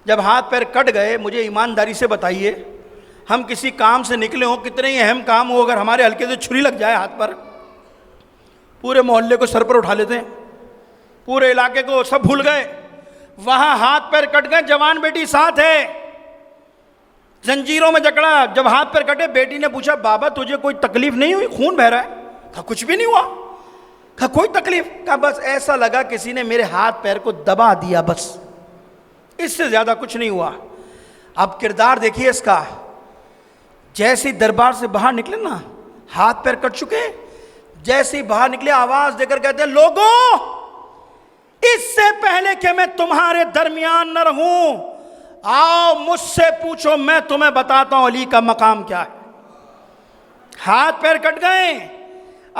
جب ہاتھ پیر کٹ گئے، مجھے ایمانداری سے بتائیے، ہم کسی کام سے نکلے ہوں، کتنے ہی اہم کام ہو، اگر ہمارے ہلکے سے چھری لگ جائے ہاتھ پر، پورے محلے کو سر پر اٹھا لیتے ہیں، پورے علاقے کو سب بھول گئے۔ وہاں ہاتھ پیر کٹ گئے، جوان بیٹی ساتھ ہے، زنجیروں میں جکڑا۔ جب ہاتھ پیر کٹے، بیٹی نے پوچھا بابا تجھے کوئی تکلیف نہیں ہوئی؟ خون بہ رہا ہے؟ کہا کچھ بھی نہیں ہوا۔ کہا کوئی تکلیف؟ کہا بس ایسا لگا کسی نے میرے ہاتھ پیر کو دبا دیا، بس اس سے زیادہ کچھ نہیں ہوا۔ اب کردار دیکھیے اس کا، جیسے ہی دربار سے باہر نکلے نا، ہاتھ پیر کٹ چکے، جیسے ہی باہر نکلے آواز دے کر کہتے ہیں لوگوں اس سے پہلے کہ میں تمہارے درمیان نہ رہوں، آؤ مجھ سے پوچھو، میں تمہیں بتاتا ہوں علی کا مقام کیا ہے۔ ہاتھ پیر کٹ گئے،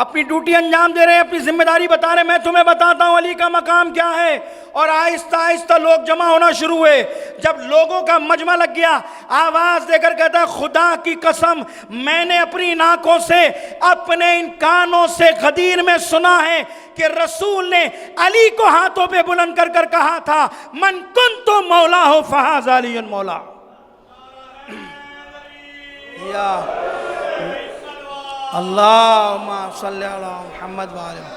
اپنی ڈیوٹی انجام دے رہے ہیں، اپنی ذمہ داری بتا رہے ہیں، میں تمہیں بتاتا ہوں علی کا مقام کیا ہے۔ اور آہستہ آہستہ لوگ جمع ہونا شروع ہوئے۔ جب لوگوں کا مجمع لگ گیا، آواز دے کر کہتا ہے خدا کی قسم میں نے اپنی ناکوں سے، اپنے ان کانوں سے غدیر میں سنا ہے کہ رسول نے علی کو ہاتھوں پہ بلند کر کر کہا تھا من کنت مولا ہو فہذا علی مولا۔ یا اللہم صلی علی محمد وآلہ،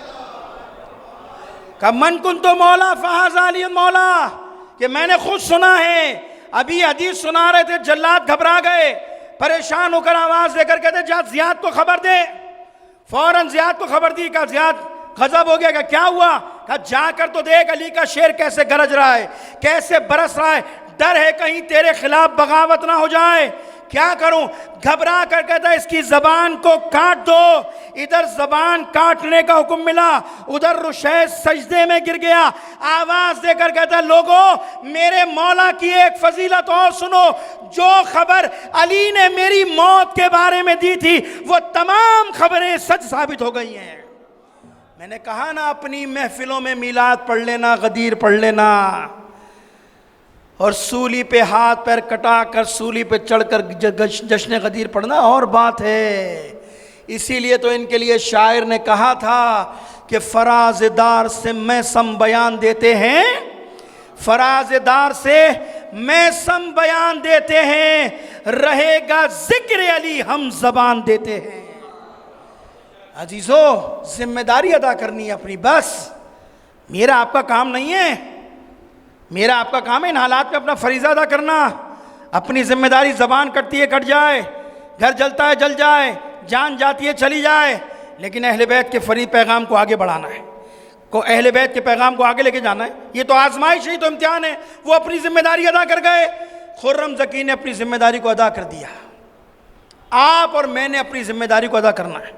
کہ من کنت مولا فہذا علی مولا، کہ میں نے خود سنا ہے۔ ابھی حدیث سنا رہے تھے، جلاد گھبرا گئے، پریشان ہو کر آواز دے کر کہتے جا زیاد کو خبر دے۔ فوراً زیاد کو خبر دی، کہا زیاد غضب ہو گیا، کہ کیا ہوا؟ کہا جا کر تو دیکھ علی کا شیر کیسے گرج رہا ہے، کیسے برس رہا ہے، ڈر ہے کہیں تیرے خلاف بغاوت نہ ہو جائے۔ کیا کروں؟ گھبرا کر کہتا ہے اس کی زبان کو کاٹ دو۔ ادھر زبان کاٹنے کا حکم ملا، ادھر رشید سجدے میں گر گیا، آواز دے کر کہتا ہے لوگوں میرے مولا کی ایک فضیلت اور سنو، جو خبر علی نے میری موت کے بارے میں دی تھی وہ تمام خبریں سچ ثابت ہو گئی ہیں۔ میں نے کہا نا اپنی محفلوں میں میلاد پڑھ لینا، غدیر پڑھ لینا، اور سولی پہ ہاتھ پیر کٹا کر سولی پہ چڑھ کر جشن غدیر پڑھنا اور بات ہے۔ اسی لیے تو ان کے لیے شاعر نے کہا تھا کہ فراز دار سے میں سم بیان دیتے ہیں، فراز دار سے میں سم بیان دیتے ہیں، رہے گا ذکر علی ہم زبان دیتے ہیں۔ عزیزو ذمہ داری ادا کرنی ہے اپنی، بس میرا آپ کا کام نہیں ہے، میرا آپ کا کام ہے ان حالات میں اپنا فریضہ ادا کرنا، اپنی ذمہ داری۔ زبان کٹتی ہے کٹ جائے، گھر جلتا ہے جل جائے، جان جاتی ہے چلی جائے، لیکن اہل بیت کے فرید پیغام کو آگے بڑھانا ہے، کو اہل بیت کے پیغام کو آگے لے کے جانا ہے۔ یہ تو آزمائش ہے، تو امتحان ہے۔ وہ اپنی ذمہ داری ادا کر گئے، خرم زکی نے اپنی ذمہ داری کو ادا کر دیا۔ آپ اور میں نے اپنی ذمہ داری کو ادا کرنا ہے۔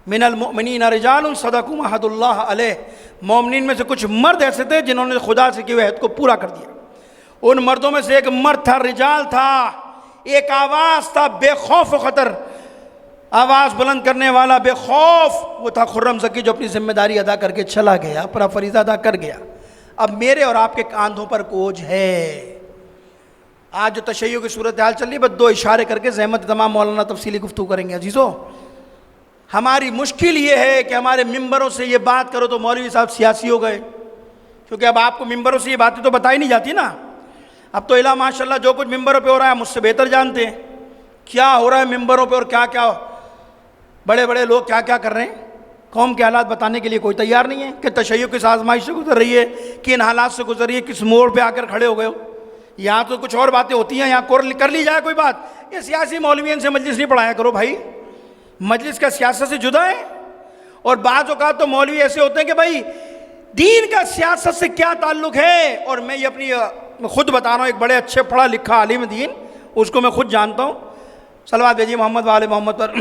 من المؤمنین رجال صدقوا ما عاہدوا اللہ علیہ، مومنین میں سے کچھ مرد ایسے تھے جنہوں نے خدا سے کیے ہوئے عہد کو پورا کر دیا۔ ان مردوں میں سے ایک مرد تھا، رجال تھا، ایک آواز تھا بے خوف و خطر، آواز بلند کرنے والا بے خوف، وہ تھا خرم زکی جو اپنی ذمہ داری ادا کر کے چلا گیا، اپنا فریضہ ادا کر گیا۔ اب میرے اور آپ کے کاندھوں پر کوجھ ہے۔ آج جو تشیع کی صورتحال چل رہی، بس دو اشارے کر کے زحمت تمام مولانا تفصیلی گفتگو کریں گے۔ عزیزو ہماری مشکل یہ ہے کہ ہمارے ممبروں سے یہ بات کرو تو مولوی صاحب سیاسی ہو گئے، کیونکہ اب آپ کو ممبروں سے یہ باتیں تو بتائی نہیں جاتی نا۔ اب تو الہ ماشاءاللہ جو کچھ ممبروں پہ ہو رہا ہے مجھ سے بہتر جانتے ہیں کیا ہو رہا ہے ممبروں پہ، اور کیا کیا بڑے بڑے لوگ کیا کیا کر رہے ہیں۔ قوم کے حالات بتانے کے لیے کوئی تیار نہیں ہے کہ تشیع کس آزمائش سے گزر رہی ہے، کن حالات سے گزر رہی ہے، کس موڑ پہ آ کر کھڑے ہو گئے ہو۔ یہاں تو کچھ اور باتیں ہوتی ہیں، یہاں کر لی جائے کوئی بات۔ یہ سیاسی مولویوں سے مجلس نہیں پڑھایا کرو بھائی، مجلس کا سیاست سے جدا ہے۔ اور بعض اوقات تو مولوی ایسے ہوتے ہیں کہ بھائی دین کا سیاست سے کیا تعلق ہے، اور میں یہ اپنی خود بتا رہا ہوں، ایک بڑے اچھے پڑھا لکھا عالم دین، اس کو میں خود جانتا ہوں۔ صلوات بھیجیے محمد و آل محمد پر۔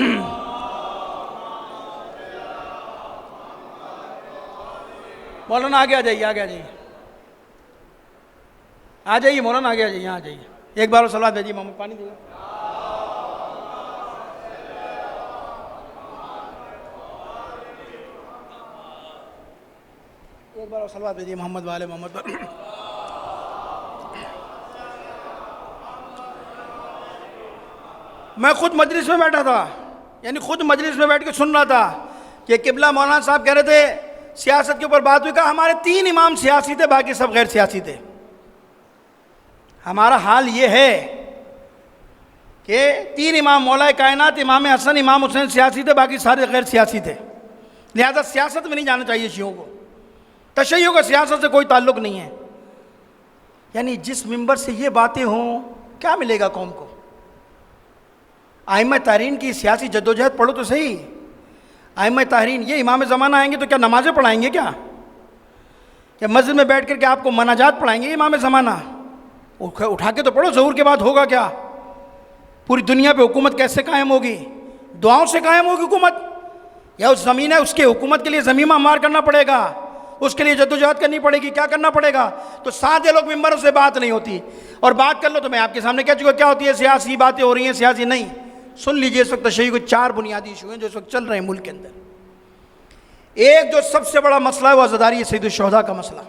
مولانا آگے آ جائیے، آگے آ جائیے، آ جائیے مولانا، آگے آ جائیے، یہاں آ جائیے۔ ایک بار صلوات بھیجیے محمد، پانی دیجیے۔ ایک بار صلوات بھیجیے محمد والے محمد پر. میں خود مجلس میں بیٹھا تھا, یعنی خود مجلس میں بیٹھ کے سن رہا تھا کہ قبلہ مولانا صاحب کہہ رہے تھے سیاست کے اوپر بات ہوئی, کہا ہمارے 3 امام سیاسی تھے, باقی سب غیر سیاسی تھے. ہمارا حال یہ ہے کہ 3 امام مولا کائنات, امام حسن, امام حسین سیاسی تھے, باقی سارے غیر سیاسی تھے. لہذا سیاست میں نہیں جانا چاہیے شیعوں کو, تشیع کا سیاست سے کوئی تعلق نہیں ہے. یعنی جس ممبر سے یہ باتیں ہوں کیا ملے گا قوم کو؟ ائمہ طاہرین کی سیاسی جدوجہد پڑھو تو صحیح. ائمہ طاہرین یہ امام زمانہ آئیں گے تو کیا نمازیں پڑھائیں گے کیا مسجد میں بیٹھ کر کے آپ کو مناجات پڑھائیں گے؟ امام زمانہ اٹھا کے تو پڑھو, ظہور کے بعد ہوگا کیا؟ پوری دنیا پہ حکومت کیسے قائم ہوگی؟ دعاؤں سے قائم ہوگی حکومت, یا اس زمین ہے اس کے حکومت کے لیے زمینہ مار کرنا پڑے گا, اس کے لیے جدوجہد کرنی پڑے گی, کیا کرنا پڑے گا؟ تو سادے لوگ ممبروں سے بات نہیں ہوتی, اور بات کر لو تو میں آپ کے سامنے کہہ چکا کیا ہوتی ہے, سیاسی باتیں ہو رہی ہیں, سیاسی نہیں. سن لیجئے اس وقت تشیع کے 4 بنیادی ایشو ہیں جو اس وقت چل رہے ہیں ملک کے اندر. ایک جو سب سے بڑا مسئلہ ہے وہ عزاداری سید الشہداء کا مسئلہ.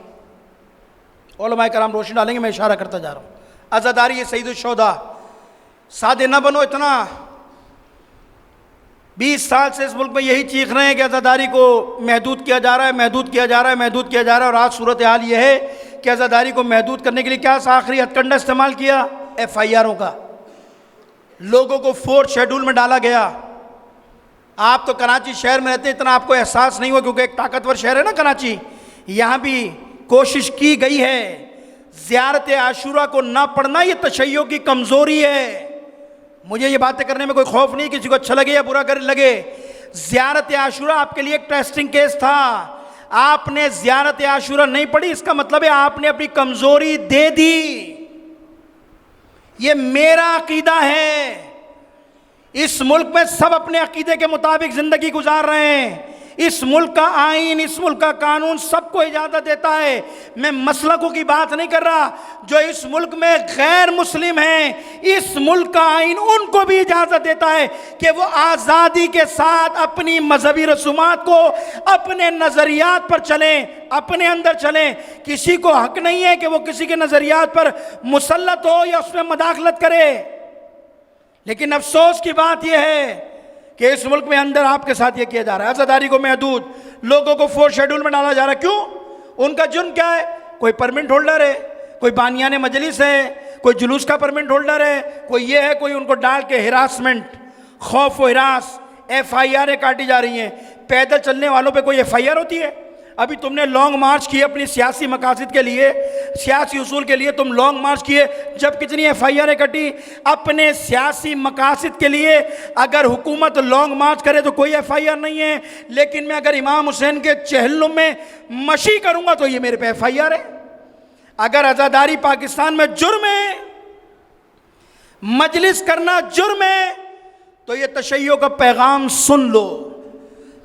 علماء کرام روشنی ڈالیں گے, میں اشارہ کرتا جا رہا ہوں. عزاداری سید الشہداء, سادے نہ بنو اتنا. 20 سال سے اس ملک میں یہی چیخ رہے ہیں کہ عزاداری کو محدود کیا جا رہا ہے, محدود کیا جا رہا ہے, محدود کیا جا رہا ہے. اور آج صورتحال یہ ہے کہ عزاداری کو محدود کرنے کے لیے کیا آخری ہتھ کنڈا استعمال کیا؟ FIRوں کا. لوگوں کو 4th شیڈول میں ڈالا گیا. آپ تو کراچی شہر میں رہتے ہیں, اتنا آپ کو احساس نہیں ہوا کیونکہ ایک طاقتور شہر ہے نا کراچی. یہاں بھی کوشش کی گئی ہے. زیارت عاشوراء کو نہ پڑھنا یہ تشیع کی کمزوری ہے. مجھے یہ باتیں کرنے میں کوئی خوف نہیں, کسی کو اچھا لگے یا برا لگے. زیارت عاشوراء آپ کے لیے ایک ٹیسٹنگ کیس تھا. آپ نے زیارت عاشوراء نہیں پڑھی, اس کا مطلب ہے آپ نے اپنی کمزوری دے دی. یہ میرا عقیدہ ہے. اس ملک میں سب اپنے عقیدے کے مطابق زندگی گزار رہے ہیں. اس ملک کا آئین, اس ملک کا قانون سب کو اجازت دیتا ہے. میں مسلکوں کی بات نہیں کر رہا. جو اس ملک میں غیر مسلم ہیں, اس ملک کا آئین ان کو بھی اجازت دیتا ہے کہ وہ آزادی کے ساتھ اپنی مذہبی رسومات کو, اپنے نظریات پر چلیں, اپنے اندر چلیں. کسی کو حق نہیں ہے کہ وہ کسی کے نظریات پر مسلط ہو یا اس میں مداخلت کرے. لیکن افسوس کی بات یہ ہے کہ اس ملک میں اندر آپ کے ساتھ یہ کیا جا رہا ہے. عزاداری کو محدود, لوگوں کو 4th شیڈول میں ڈالا جا رہا ہے. کیوں؟ ان کا جرم کیا ہے؟ کوئی پرمنٹ ہولڈر ہے, کوئی بانیان مجلس ہے, کوئی جلوس کا پرمنٹ ہولڈر ہے, کوئی یہ ہے, کوئی ان کو ڈال کے ہراسمنٹ, خوف و ہراس, FIRیں کاٹی جا رہی ہیں. پیدل چلنے والوں پہ کوئی FIR ہوتی ہے؟ ابھی تم نے لانگ مارچ کیے اپنی سیاسی مقاصد کے لیے, سیاسی اصول کے لیے تم لانگ مارچ کیے, جب کتنی FIRیں کٹی اپنے سیاسی مقاصد کے لیے. اگر حکومت لانگ مارچ کرے تو کوئی FIR نہیں ہے, لیکن میں اگر امام حسین کے چہلم میں مشی کروں گا تو یہ میرے پہ FIR ہے. اگر عزاداری پاکستان میں جرم ہے, مجلس کرنا جرم ہے, تو یہ تشیع کا پیغام سن لو.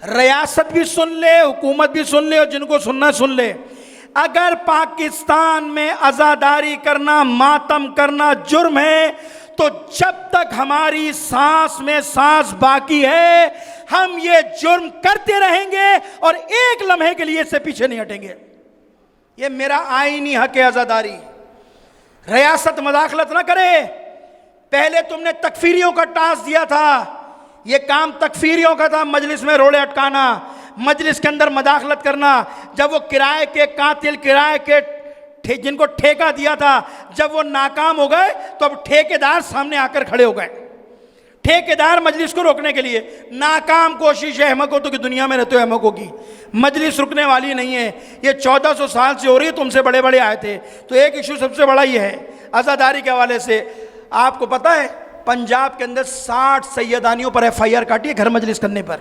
ریاست بھی سن لے, حکومت بھی سن لے, اور جن کو سننا سن لے. اگر پاکستان میں عزاداری کرنا, ماتم کرنا جرم ہے, تو جب تک ہماری سانس میں سانس باقی ہے ہم یہ جرم کرتے رہیں گے اور ایک لمحے کے لیے اس سے پیچھے نہیں ہٹیں گے. یہ میرا آئینی حق ہے عزاداری. ریاست مداخلت نہ کرے. پہلے تم نے تکفیریوں کا ٹاسک دیا تھا, یہ کام تکفیریوں کا تھا, مجلس میں روڑے اٹکانا, مجلس کے اندر مداخلت کرنا. جب وہ کرائے کے قاتل, کرائے کے جن کو ٹھیکہ دیا تھا, جب وہ ناکام ہو گئے تو اب ٹھیکیدار سامنے آ کر کھڑے ہو گئے. ٹھیکیدار مجلس کو روکنے کے لیے. ناکام کوشش ہے احمقوں تو کہ دنیا میں رہتے ہو احمقوں کی, مجلس رکنے والی نہیں ہے. یہ 1400 سال سے ہو رہی ہے, تم سے بڑے بڑے آئے تھے. تو ایک ایشو سب سے بڑا یہ ہے عزاداری کے حوالے سے. آپ کو پتہ ہے پنجاب کے اندر 60 سیدانیوں پر FIR کاٹی ہے گھر مجلس کرنے پر.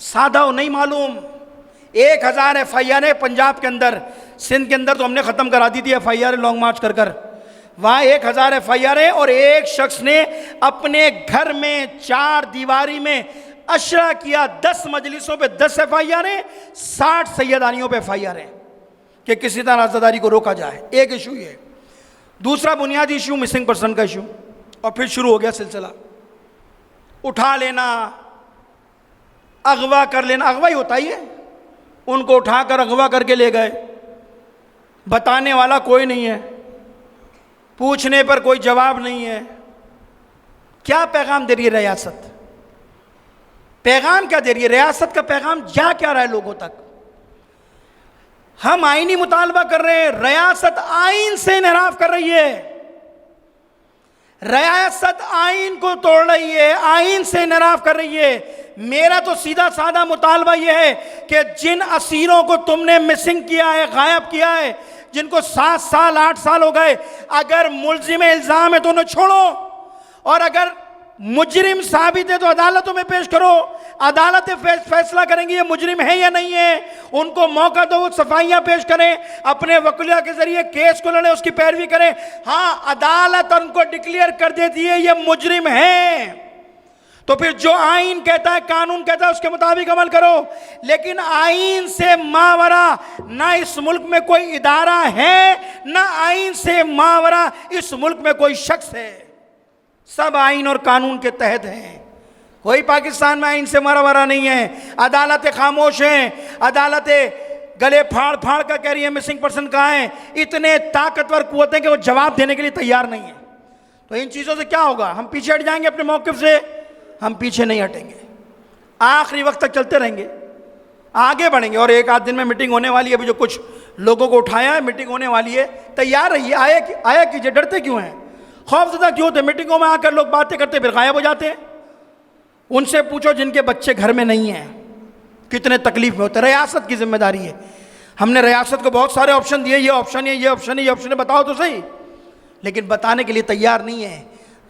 سادہ ہو نہیں معلوم, 1000 FIR ہے پنجاب کے اندر. سندھ کے اندر تو ہم نے ختم کرا دی تھی FIR لانگ مارچ کر کر. وہاں 1000 FIR ہے, اور ایک شخص نے اپنے گھر میں 4 دیواری میں اشرا کیا. 10 مجلسوں پہ 10 FIR ہیں, 60 سیدانیوں پہ FIR ہیں کہ کسی طرح عزاداری کو روکا جائے. ایک ایشو یہ. دوسرا بنیادی ایشو مسنگ پرسن کا ایشو. اور پھر شروع ہو گیا سلسلہ اٹھا لینا, اغوا کر لینا. اغوا ہی ہوتا ہی ہے, ان کو اٹھا کر اغوا کر کے لے گئے، بتانے والا کوئی نہیں ہے، پوچھنے پر کوئی جواب نہیں ہے۔ کیا پیغام دے رہی ہے ریاست؟ پیغام کیا دے رہی ہے ریاست کا؟ پیغام جا کیا رہا ہے لوگوں تک؟ ہم آئینی مطالبہ کر رہے ہیں، ریاست آئین سے انحراف کر رہی ہے، ریاست آئین کو توڑ رہی ہے، آئین سے انحراف کر رہی ہے۔ میرا تو سیدھا سادہ مطالبہ یہ ہے کہ جن اسیروں کو تم نے مسنگ کیا ہے، غائب کیا ہے، جن کو 7 سال 8 سال ہو گئے، اگر ملزم الزام ہے تو انہیں چھوڑو، اور اگر مجرم ثابت ہے تو عدالتوں میں پیش کرو، عدالتیں فیصلہ کریں گی یہ مجرم ہے یا نہیں ہے، ان کو موقع دو، وہ صفائیاں پیش کریں، اپنے وکلاء کے ذریعے کیس کو لڑیں، اس کی پیروی کریں۔ ہاں عدالت ان کو ڈکلیئر کر دیتی ہے یہ مجرم ہے، تو پھر جو آئین کہتا ہے، قانون کہتا ہے، اس کے مطابق عمل کرو۔ لیکن آئین سے ماورا نہ اس ملک میں کوئی ادارہ ہے، نہ آئین سے ماورا اس ملک میں کوئی شخص ہے، سب آئین اور قانون کے تحت ہیں۔ کوئی پاکستان میں آئین سے ماورا نہیں ہے۔ عدالتیں خاموش ہیں، عدالتیں گلے پھاڑ پھاڑ کر کہہ رہی ہیں مسنگ پرسن کہاں ہیں، اتنے طاقتور قوتیں کہ وہ جواب دینے کے لیے تیار نہیں ہیں۔ تو ان چیزوں سے کیا ہوگا؟ ہم پیچھے ہٹ جائیں گے اپنے موقف سے؟ ہم پیچھے نہیں ہٹیں گے، آخری وقت تک چلتے رہیں گے، آگے بڑھیں گے۔ اور ایک آدھ دن میں میٹنگ ہونے والی ہے، ابھی جو کچھ لوگوں کو اٹھایا ہے، میٹنگ ہونے والی ہے، تیار رہیے، آیا کیجئے۔ ڈرتے کیوں ہیں؟ خوف زدہ کیوں ہوتے؟ میٹنگوں میں آ کر لوگ باتیں کرتے پھر غائب ہو جاتے ہیں۔ ان سے پوچھو جن کے بچے گھر میں نہیں ہیں کتنے تکلیف میں ہوتے۔ ریاست کی ذمہ داری ہے، ہم نے ریاست کو بہت سارے آپشن دیے، یہ آپشن ہے، یہ آپشن ہے، یہ آپشن ہے، بتاؤ تو صحیح، لیکن بتانے کے لیے تیار نہیں ہے۔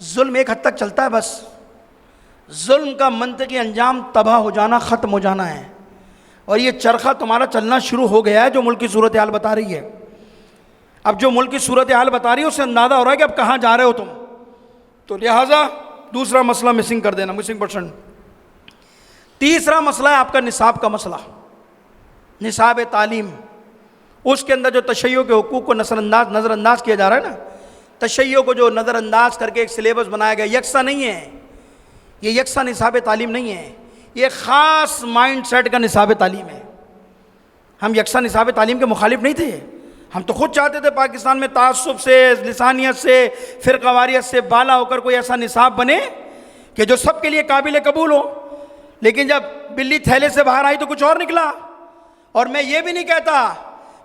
ظلم ایک حد تک چلتا ہے، بس ظلم کا منطقی انجام تباہ ہو جانا، ختم ہو جانا ہے۔ اور یہ چرخہ تمہارا چلنا شروع ہو گیا ہے، جو ملک کی صورتحال بتا رہی ہے۔ اب جو ملک کی صورتحال بتا رہی ہے اس سے اندازہ ہو رہا ہے کہ اب کہاں جا رہے ہو تم۔ تو لہٰذا دوسرا مسئلہ مسنگ کر دینا، مسنگ پرسن۔ تیسرا مسئلہ ہے آپ کا نصاب کا مسئلہ، نصاب تعلیم۔ اس کے اندر جو تشیع کے حقوق کو نظر انداز کیا جا رہا ہے نا، تشیع کو جو نظر انداز کر کے ایک سلیبس بنایا گیا، یکساں نہیں ہے، یہ یکساں نصاب تعلیم نہیں ہے، یہ خاص مائنڈ سیٹ کا نصاب تعلیم ہے۔ ہم یکساں نصاب تعلیم کے مخالف نہیں تھے، ہم تو خود چاہتے تھے پاکستان میں تعصب سے، لسانیت سے، فرقہ واریت سے بالا ہو کر کوئی ایسا نصاب بنے کہ جو سب کے لیے قابل قبول ہو۔ لیکن جب بلی تھیلے سے باہر آئی تو کچھ اور نکلا۔ اور میں یہ بھی نہیں کہتا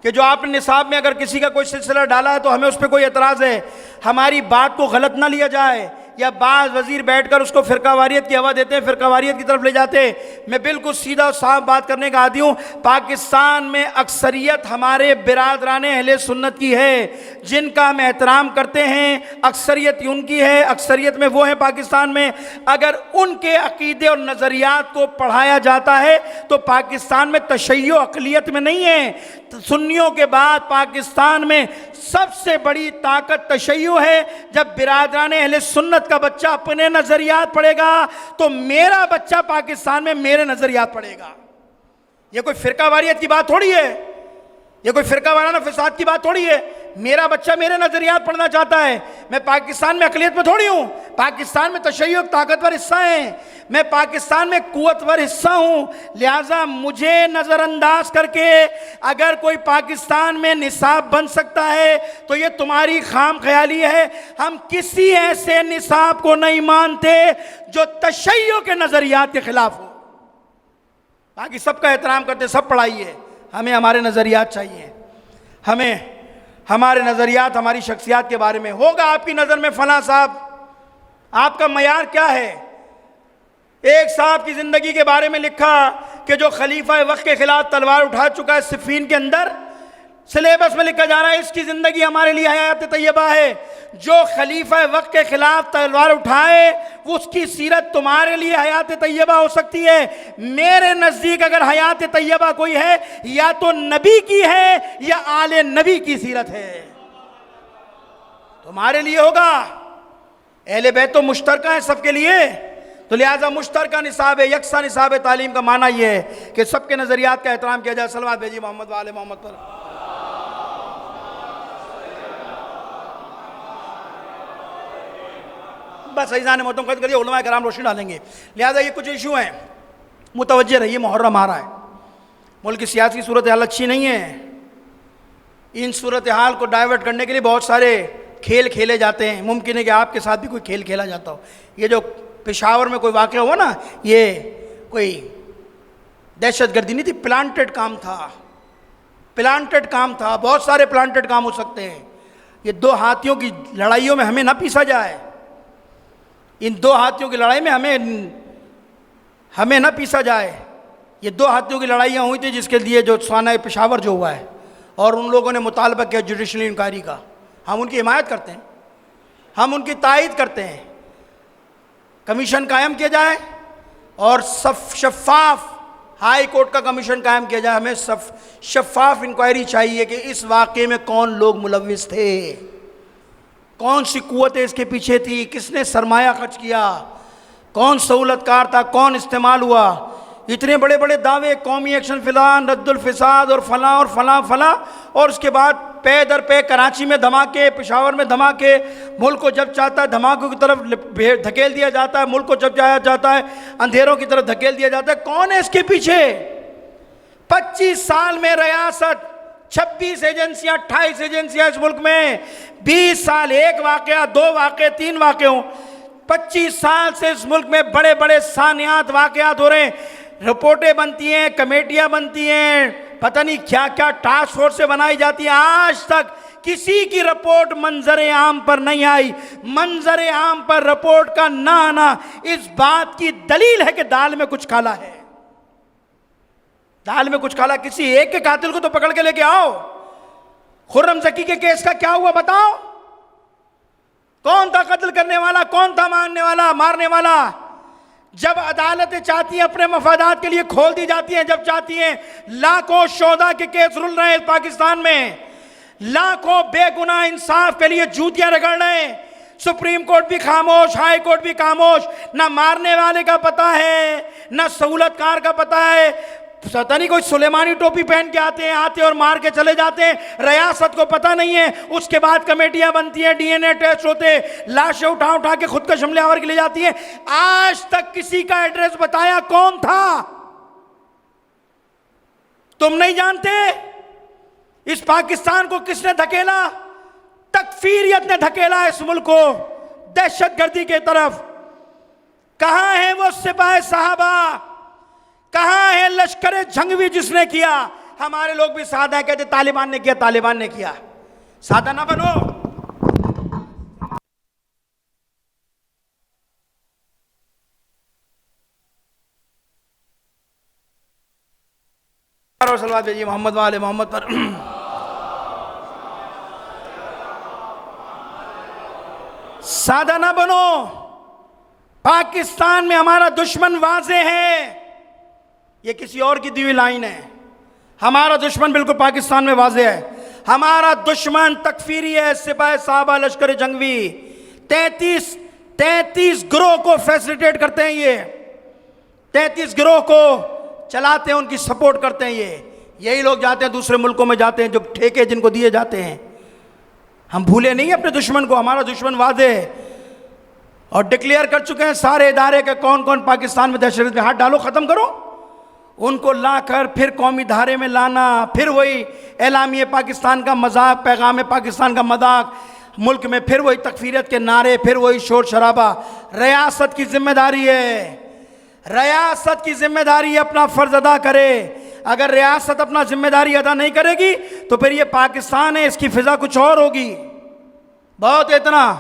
کہ جو آپ نے نصاب میں اگر کسی کا کوئی سلسلہ ڈالا ہے تو ہمیں اس پہ کوئی اعتراض ہے، ہماری بات کو غلط نہ لیا جائے، یا بعض وزیر بیٹھ کر اس کو فرقہ واریت کی ہوا دیتے ہیں، فرقہ واریت کی طرف لے جاتے ہیں۔ میں بالکل سیدھا اور صاف بات کرنے کا عادی ہوں، پاکستان میں اکثریت ہمارے برادران اہل سنت کی ہے، جن کا ہم احترام کرتے ہیں، اکثریت ان کی ہے، اکثریت میں وہ ہیں پاکستان میں۔ اگر ان کے عقیدے اور نظریات کو پڑھایا جاتا ہے تو پاکستان میں تشیع اقلیت میں نہیں ہے۔ سنیوں کے بعد پاکستان میں سب سے بڑی طاقت تشیع ہے۔ جب برادران اہل سنت کا بچہ اپنے نظریات پڑھے گا تو میرا بچہ پاکستان میں میرے نظریات پڑھے گا۔ یہ کوئی فرقہ واریت کی بات تھوڑی ہے، یہ کوئی فرقہ وارانہ فساد کی بات تھوڑی ہے۔ میرا بچہ میرے نظریات پڑھنا چاہتا ہے، میں پاکستان میں اقلیت میں تھوڑی ہوں، پاکستان میں تشیع ایک طاقتور حصہ ہیں، میں پاکستان میں قوتور حصہ ہوں۔ لہٰذا مجھے نظر انداز کر کے اگر کوئی پاکستان میں نصاب بن سکتا ہے تو یہ تمہاری خام خیالی ہے۔ ہم کسی ایسے نصاب کو نہیں مانتے جو تشیع کے نظریات کے خلاف ہو۔ باقی سب کا احترام کرتے، سب پڑھائیے، ہمیں ہمارے نظریات چاہیے، ہمیں ہمارے نظریات ہماری شخصیات کے بارے میں ہوگا۔ آپ کی نظر میں فلاں صاحب، آپ کا معیار کیا ہے؟ ایک صاحب کی زندگی کے بارے میں لکھا کہ جو خلیفہ وقت کے خلاف تلوار اٹھا چکا ہے، صفین کے اندر سلیبس میں لکھا جا رہا ہے اس کی زندگی ہمارے لیے حیات طیبہ ہے۔ جو خلیفہ وقت کے خلاف تلوار اٹھائے وہ اس کی سیرت تمہارے لیے حیات طیبہ ہو سکتی ہے۔ میرے نزدیک اگر حیات طیبہ کوئی ہے یا تو نبی کی ہے یا آل نبی کی سیرت ہے، تمہارے لیے ہوگا۔ اہل بیت تو مشترکہ ہے سب کے لیے، تو لہٰذا مشترکہ نصاب ہے، یکساں نصاب تعلیم کا معنی یہ ہے کہ سب کے نظریات کا احترام کیا جائے۔ صلوات بھیجیے محمد و آل محمد پر۔ بس عزیزان محترم قدر کریے، علماء کرام روشنی ڈالیں گے۔ لہٰذا یہ کچھ ایشو ہیں، متوجہ رہیے، محرم آ رہا ہے، ملک کی سیاسی صورتحال اچھی نہیں ہے. ان صورتحال کو ڈائیورٹ کرنے کے لیے بہت سارے کھیل کھیلے جاتے ہیں. ممکن ہے کہ آپ کے ساتھ بھی کوئی کھیل کھیلا جاتا ہو. یہ جو پشاور میں کوئی واقعہ ہوا نا، یہ کوئی دہشت گردی نہیں تھی، پلانٹڈ کام تھا. پلانٹڈ کام تھا. بہت سارے پلانٹڈ کام ہو سکتے ہیں. یہ دو ہاتھیوں کی لڑائیوں میں ہمیں نہ پیسا جائے. ان دو ہاتھیوں کی لڑائی میں ہمیں نہ پیسا جائے. یہ دو ہاتھیوں کی لڑائیاں ہوئی تھیں جس کے لیے جو سوانہ پشاور جو ہوا ہے، اور ان لوگوں نے مطالبہ کیا جوڈیشل انکوائری کا. ہم ان کی حمایت کرتے ہیں، ہم ان کی تائید کرتے ہیں. کمیشن قائم کیا جائے اور شفاف ہائی کورٹ کا کمیشن قائم کیا جائے. ہمیں شفاف انکوائری چاہیے کہ اس واقعے میں کون لوگ ملوث تھے، کون سی قوتیں اس کے پیچھے تھی، کس نے سرمایہ خرچ کیا، کون سہولت کار تھا، کون استعمال ہوا. اتنے بڑے بڑے دعوے، قومی ایکشن فلان، رد الفساد اور فلاں اور فلاں فلاں، اور اس کے بعد پے در پے کراچی میں دھماکے، پشاور میں دھماکے. ملک کو جب چاہتا ہے دھماکوں کی طرف دھکیل دیا جاتا ہے، ملک کو جب چاہتا ہے اندھیروں کی طرف دھکیل دیا جاتا ہے. کون ہے اس کے پیچھے؟ 25 سال میں ریاست، 26 ایجنسیاں، 28 ایجنسیاں اس ملک میں. 20 سال ایک واقعہ، 2 واقعے، 3 واقعے ہوں. 25 سال سے اس ملک میں بڑے بڑے سانحات واقعات ہو رہے ہیں. رپورٹیں بنتی ہیں، کمیٹیاں بنتی ہیں، پتہ نہیں کیا کیا ٹاسک فورسیں بنائی جاتی ہیں. آج تک کسی کی رپورٹ منظر عام پر نہیں آئی. منظر عام پر رپورٹ کا نہ آنا اس بات کی دلیل ہے کہ دال میں کچھ کالا ہے. دال میں کچھ کالا. کسی ایک کے قاتل کو تو پکڑ کے لے کے آؤ. خرم زکی کے کیس کا کیا ہوا بتاؤ. کون تھا قتل کرنے والا، کون تھا مارنے والا. جب عدالتیں چاہتی ہیں اپنے مفادات کے لیے کھول دی جاتی ہیں. جب چاہتی ہیں، لاکھوں شہداء کے کیس رل رہے ہیں پاکستان میں، لاکھوں بے گناہ انصاف کے لیے جوتیاں رگڑ رہے ہیں. سپریم کورٹ بھی خاموش، ہائی کورٹ بھی خاموش. نہ مارنے والے کا پتہ ہے، نہ سہولت کار کا پتہ ہے. پتہ نہیں کوئی سلیمانی ٹوپی پہن کے آتے اور مار کے چلے جاتے ہیں. ریاست کو پتہ نہیں ہے. اس کے بعد کمیٹیاں بنتی ہیں، ڈی این اے ٹیسٹ ہوتے، لاشیں اٹھا کے خودکش حملے آور کے لے جاتی ہیں. آج تک کسی کا ایڈریس بتایا کون تھا؟ تم نہیں جانتے. اس پاکستان کو کس نے دھکیلا؟ تکفیریت نے دھکیلا اس ملک کو دہشت گردی کے طرف. کہاں ہیں وہ سپاہ صحابہ؟ کہاں ہے لشکر جھنگوی جس نے کیا؟ ہمارے لوگ بھی سادہ کہتے طالبان نے کیا، طالبان نے کیا. سادہ نہ بنو. صلوات بھیجیے محمد والے محمد پر. سادہ نہ بنو. پاکستان میں ہمارا دشمن واضح ہے. یہ کسی اور کی دی ہوئی لائن ہے. ہمارا دشمن بالکل پاکستان میں واضح ہے. ہمارا دشمن تکفیری ہے، سپاہ صحابہ لشکر جنگوی. 33 گروہ کو فیسلیٹیٹ کرتے ہیں. یہ 33 گروہ کو چلاتے ہیں، ان کی سپورٹ کرتے ہیں. یہی لوگ جاتے ہیں دوسرے ملکوں میں، جاتے ہیں جو ٹھیکے جن کو دیے جاتے ہیں. ہم بھولے نہیں اپنے دشمن کو. ہمارا دشمن واضح ہے اور ڈکلیئر کر چکے ہیں سارے ادارے کے کون کون پاکستان میں دہشت گردی میں ہاتھ ڈالو، ختم کرو. ان کو لا کر پھر قومی دھارے میں لانا، پھر وہی اعلامیہ پاکستان کا مذاق، پیغام پاکستان کا مذاق ملک میں، پھر وہی تکفیریت کے نعرے، پھر وہی شور شرابہ. ریاست کی ذمہ داری ہے، ریاست کی ذمہ داری اپنا فرض ادا کرے. اگر ریاست اپنا ذمہ داری ادا نہیں کرے گی تو پھر یہ پاکستان ہے، اس کی فضا کچھ اور ہوگی. بہت اتنا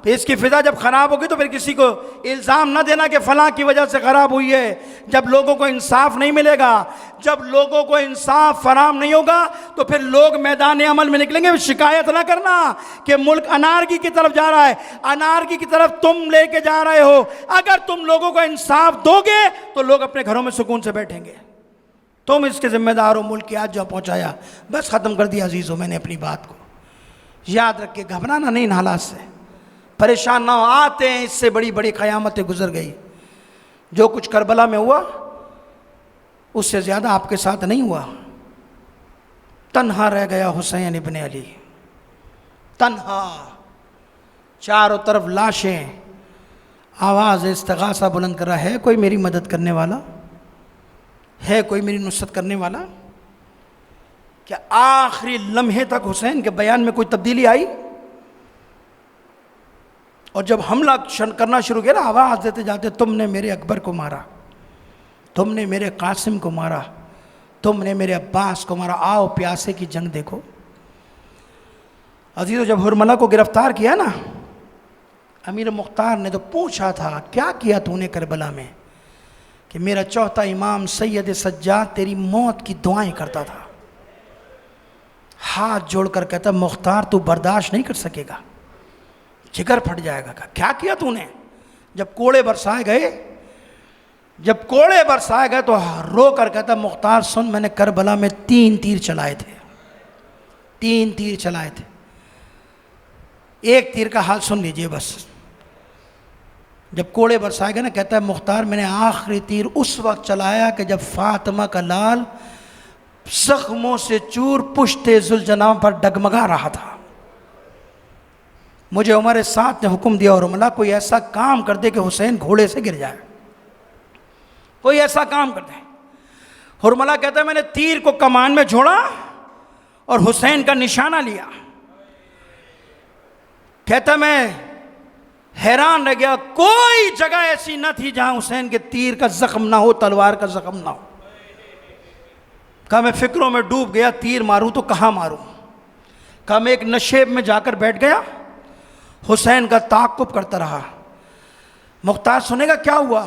پھر اس کی فضا جب خراب ہوگی تو پھر کسی کو الزام نہ دینا کہ فلاں کی وجہ سے خراب ہوئی ہے. جب لوگوں کو انصاف نہیں ملے گا، جب لوگوں کو انصاف فراہم نہیں ہوگا تو پھر لوگ میدان عمل میں نکلیں گے. شکایت نہ کرنا کہ ملک انارکی کی طرف جا رہا ہے. انارکی کی طرف تم لے کے جا رہے ہو. اگر تم لوگوں کو انصاف دو گے تو لوگ اپنے گھروں میں سکون سے بیٹھیں گے. تم اس کے ذمہ دار ہو. ملک کی آج جو پہنچایا. بس ختم کر دیا عزیزوں میں نے اپنی بات کو. یاد رکھ کے گھبرانا نہیں ان حالات سے، پریشان نہ ہو. آتے ہیں، اس سے بڑی بڑی قیامتیں گزر گئی. جو کچھ کربلا میں ہوا اس سے زیادہ آپ کے ساتھ نہیں ہوا. تنہا رہ گیا حسین ابن علی، تنہا، چاروں طرف لاشیں. آواز استغاثہ بلند کر رہا ہے، کوئی میری مدد کرنے والا ہے، کوئی میری نصرت کرنے والا. کیا آخری لمحے تک حسین کے بیان میں کوئی تبدیلی آئی؟ اور جب حملہ کرنا شروع کیا نا، آواز دیتے جاتے تم نے میرے اکبر کو مارا، تم نے میرے قاسم کو مارا، تم نے میرے عباس کو مارا، آؤ پیاسے کی جنگ دیکھو۔ عزیزو، جب حرملہ کو گرفتار کیا نا، امیر مختار نے تو پوچھا تھا کیا کیا تو نے کربلا میں، کہ میرا چوتھا امام سید سجاد تیری موت کی دعائیں کرتا تھا، ہاتھ جوڑ کر کہتا مختار تو برداشت نہیں کر سکے گا، جگر پھٹ جائے گا۔ کیا کیا تو نے؟ جب کوڑے برسائے گئے تو رو کر کہتا مختار سن، میں نے کربلا میں 3 تیر چلائے تھے، 3 تیر چلائے تھے، ایک تیر کا حال سن لیجئے بس۔ جب کوڑے برسائے گئے نا، کہتا ہے مختار میں نے آخری تیر اس وقت چلایا کہ جب فاطمہ کا لال زخموں سے چور پشت ذوالجناح پر ڈگمگا رہا تھا۔ مجھے عمر سعد نے حکم دیا حرملہ کوئی ایسا کام کر دے کہ حسین گھوڑے سے گر جائے، کوئی ایسا کام کر دے۔ حرملہ کہتا ہے میں نے تیر کو کمان میں جھوڑا اور حسین کا نشانہ لیا، کہتا میں حیران رہ گیا، کوئی جگہ ایسی نہ تھی جہاں حسین کے تیر کا زخم نہ ہو، تلوار کا زخم نہ ہو۔ کہا میں فکروں میں ڈوب گیا، تیر ماروں تو کہاں ماروں۔ کہا میں ایک نشیب میں جا کر بیٹھ گیا، حسین کا تعاقب کرتا رہا۔ مختار سنے گا کیا ہوا؟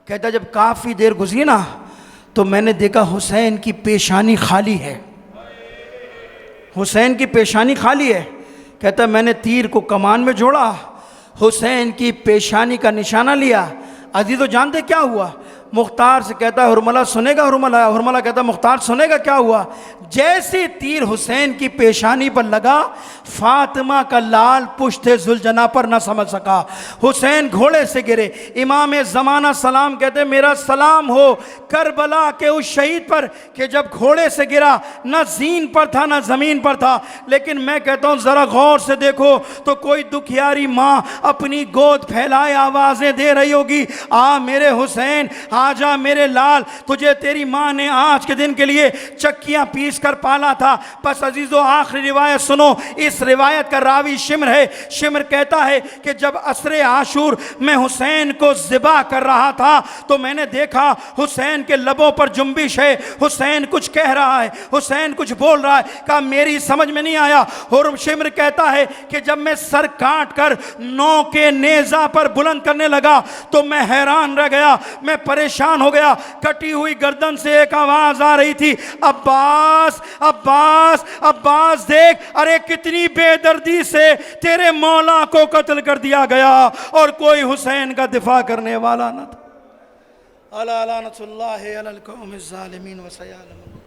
کہتا جب کافی دیر گزری نا تو میں نے دیکھا حسین کی پیشانی خالی ہے، حسین کی پیشانی خالی ہے۔ کہتا میں نے تیر کو کمان میں جوڑا، حسین کی پیشانی کا نشانہ لیا۔ عزیزو جانتے کیا ہوا؟ مختار سے کہتا ہے حرملہ سنے گا؟ حرملہ کہتا ہے مختار سنے گا کیا ہوا؟ جیسے تیر حسین کی پیشانی پر لگا، فاطمہ کا لال پشت ذوالجناح پر نہ سمجھ سکا، حسین گھوڑے سے گرے۔ امام زمانہ سلام کہتے میرا سلام ہو کربلا کے اس شہید پر کہ جب گھوڑے سے گرا نہ زین پر تھا نہ زمین پر تھا، لیکن میں کہتا ہوں ذرا غور سے دیکھو تو کوئی دکھیاری ماں اپنی گود پھیلائے آوازیں دے رہی ہوگی، آ میرے حسین، آ جا میرے لال، تجھے تیری ماں نے آج کے دن کے لیے چکیاں پیس کر پالا تھا۔ پس عزیزو آخری روایت سنو، اس روایت کا راوی شمر ہے۔ شمر کہتا ہے کہ جب عصر عاشور میں حسین کو ذبح کر رہا تھا تو میں نے دیکھا حسین کے لبوں پر جنبش ہے، حسین کچھ کہہ رہا ہے، حسین کچھ بول رہا ہے۔ کہا میری سمجھ میں نہیں آیا۔ اور شمر کہتا ہے کہ جب میں سر کاٹ کر نو کے نیزہ پر بلند کرنے لگا تو میں حیران رہ گیا، میں پریشان ہو گیا۔ کٹی ہوئی گردن سے ایک آواز آ رہی تھی، عباس عباس عباس دیکھ، ارے کتنی بے دردی سے تیرے مولا کو قتل کر دیا گیا اور کوئی حسین کا دفاع کرنے والا نہ تھا۔ الا لعنت اللہ علی القوم الظالمین وسیعلم اللہ۔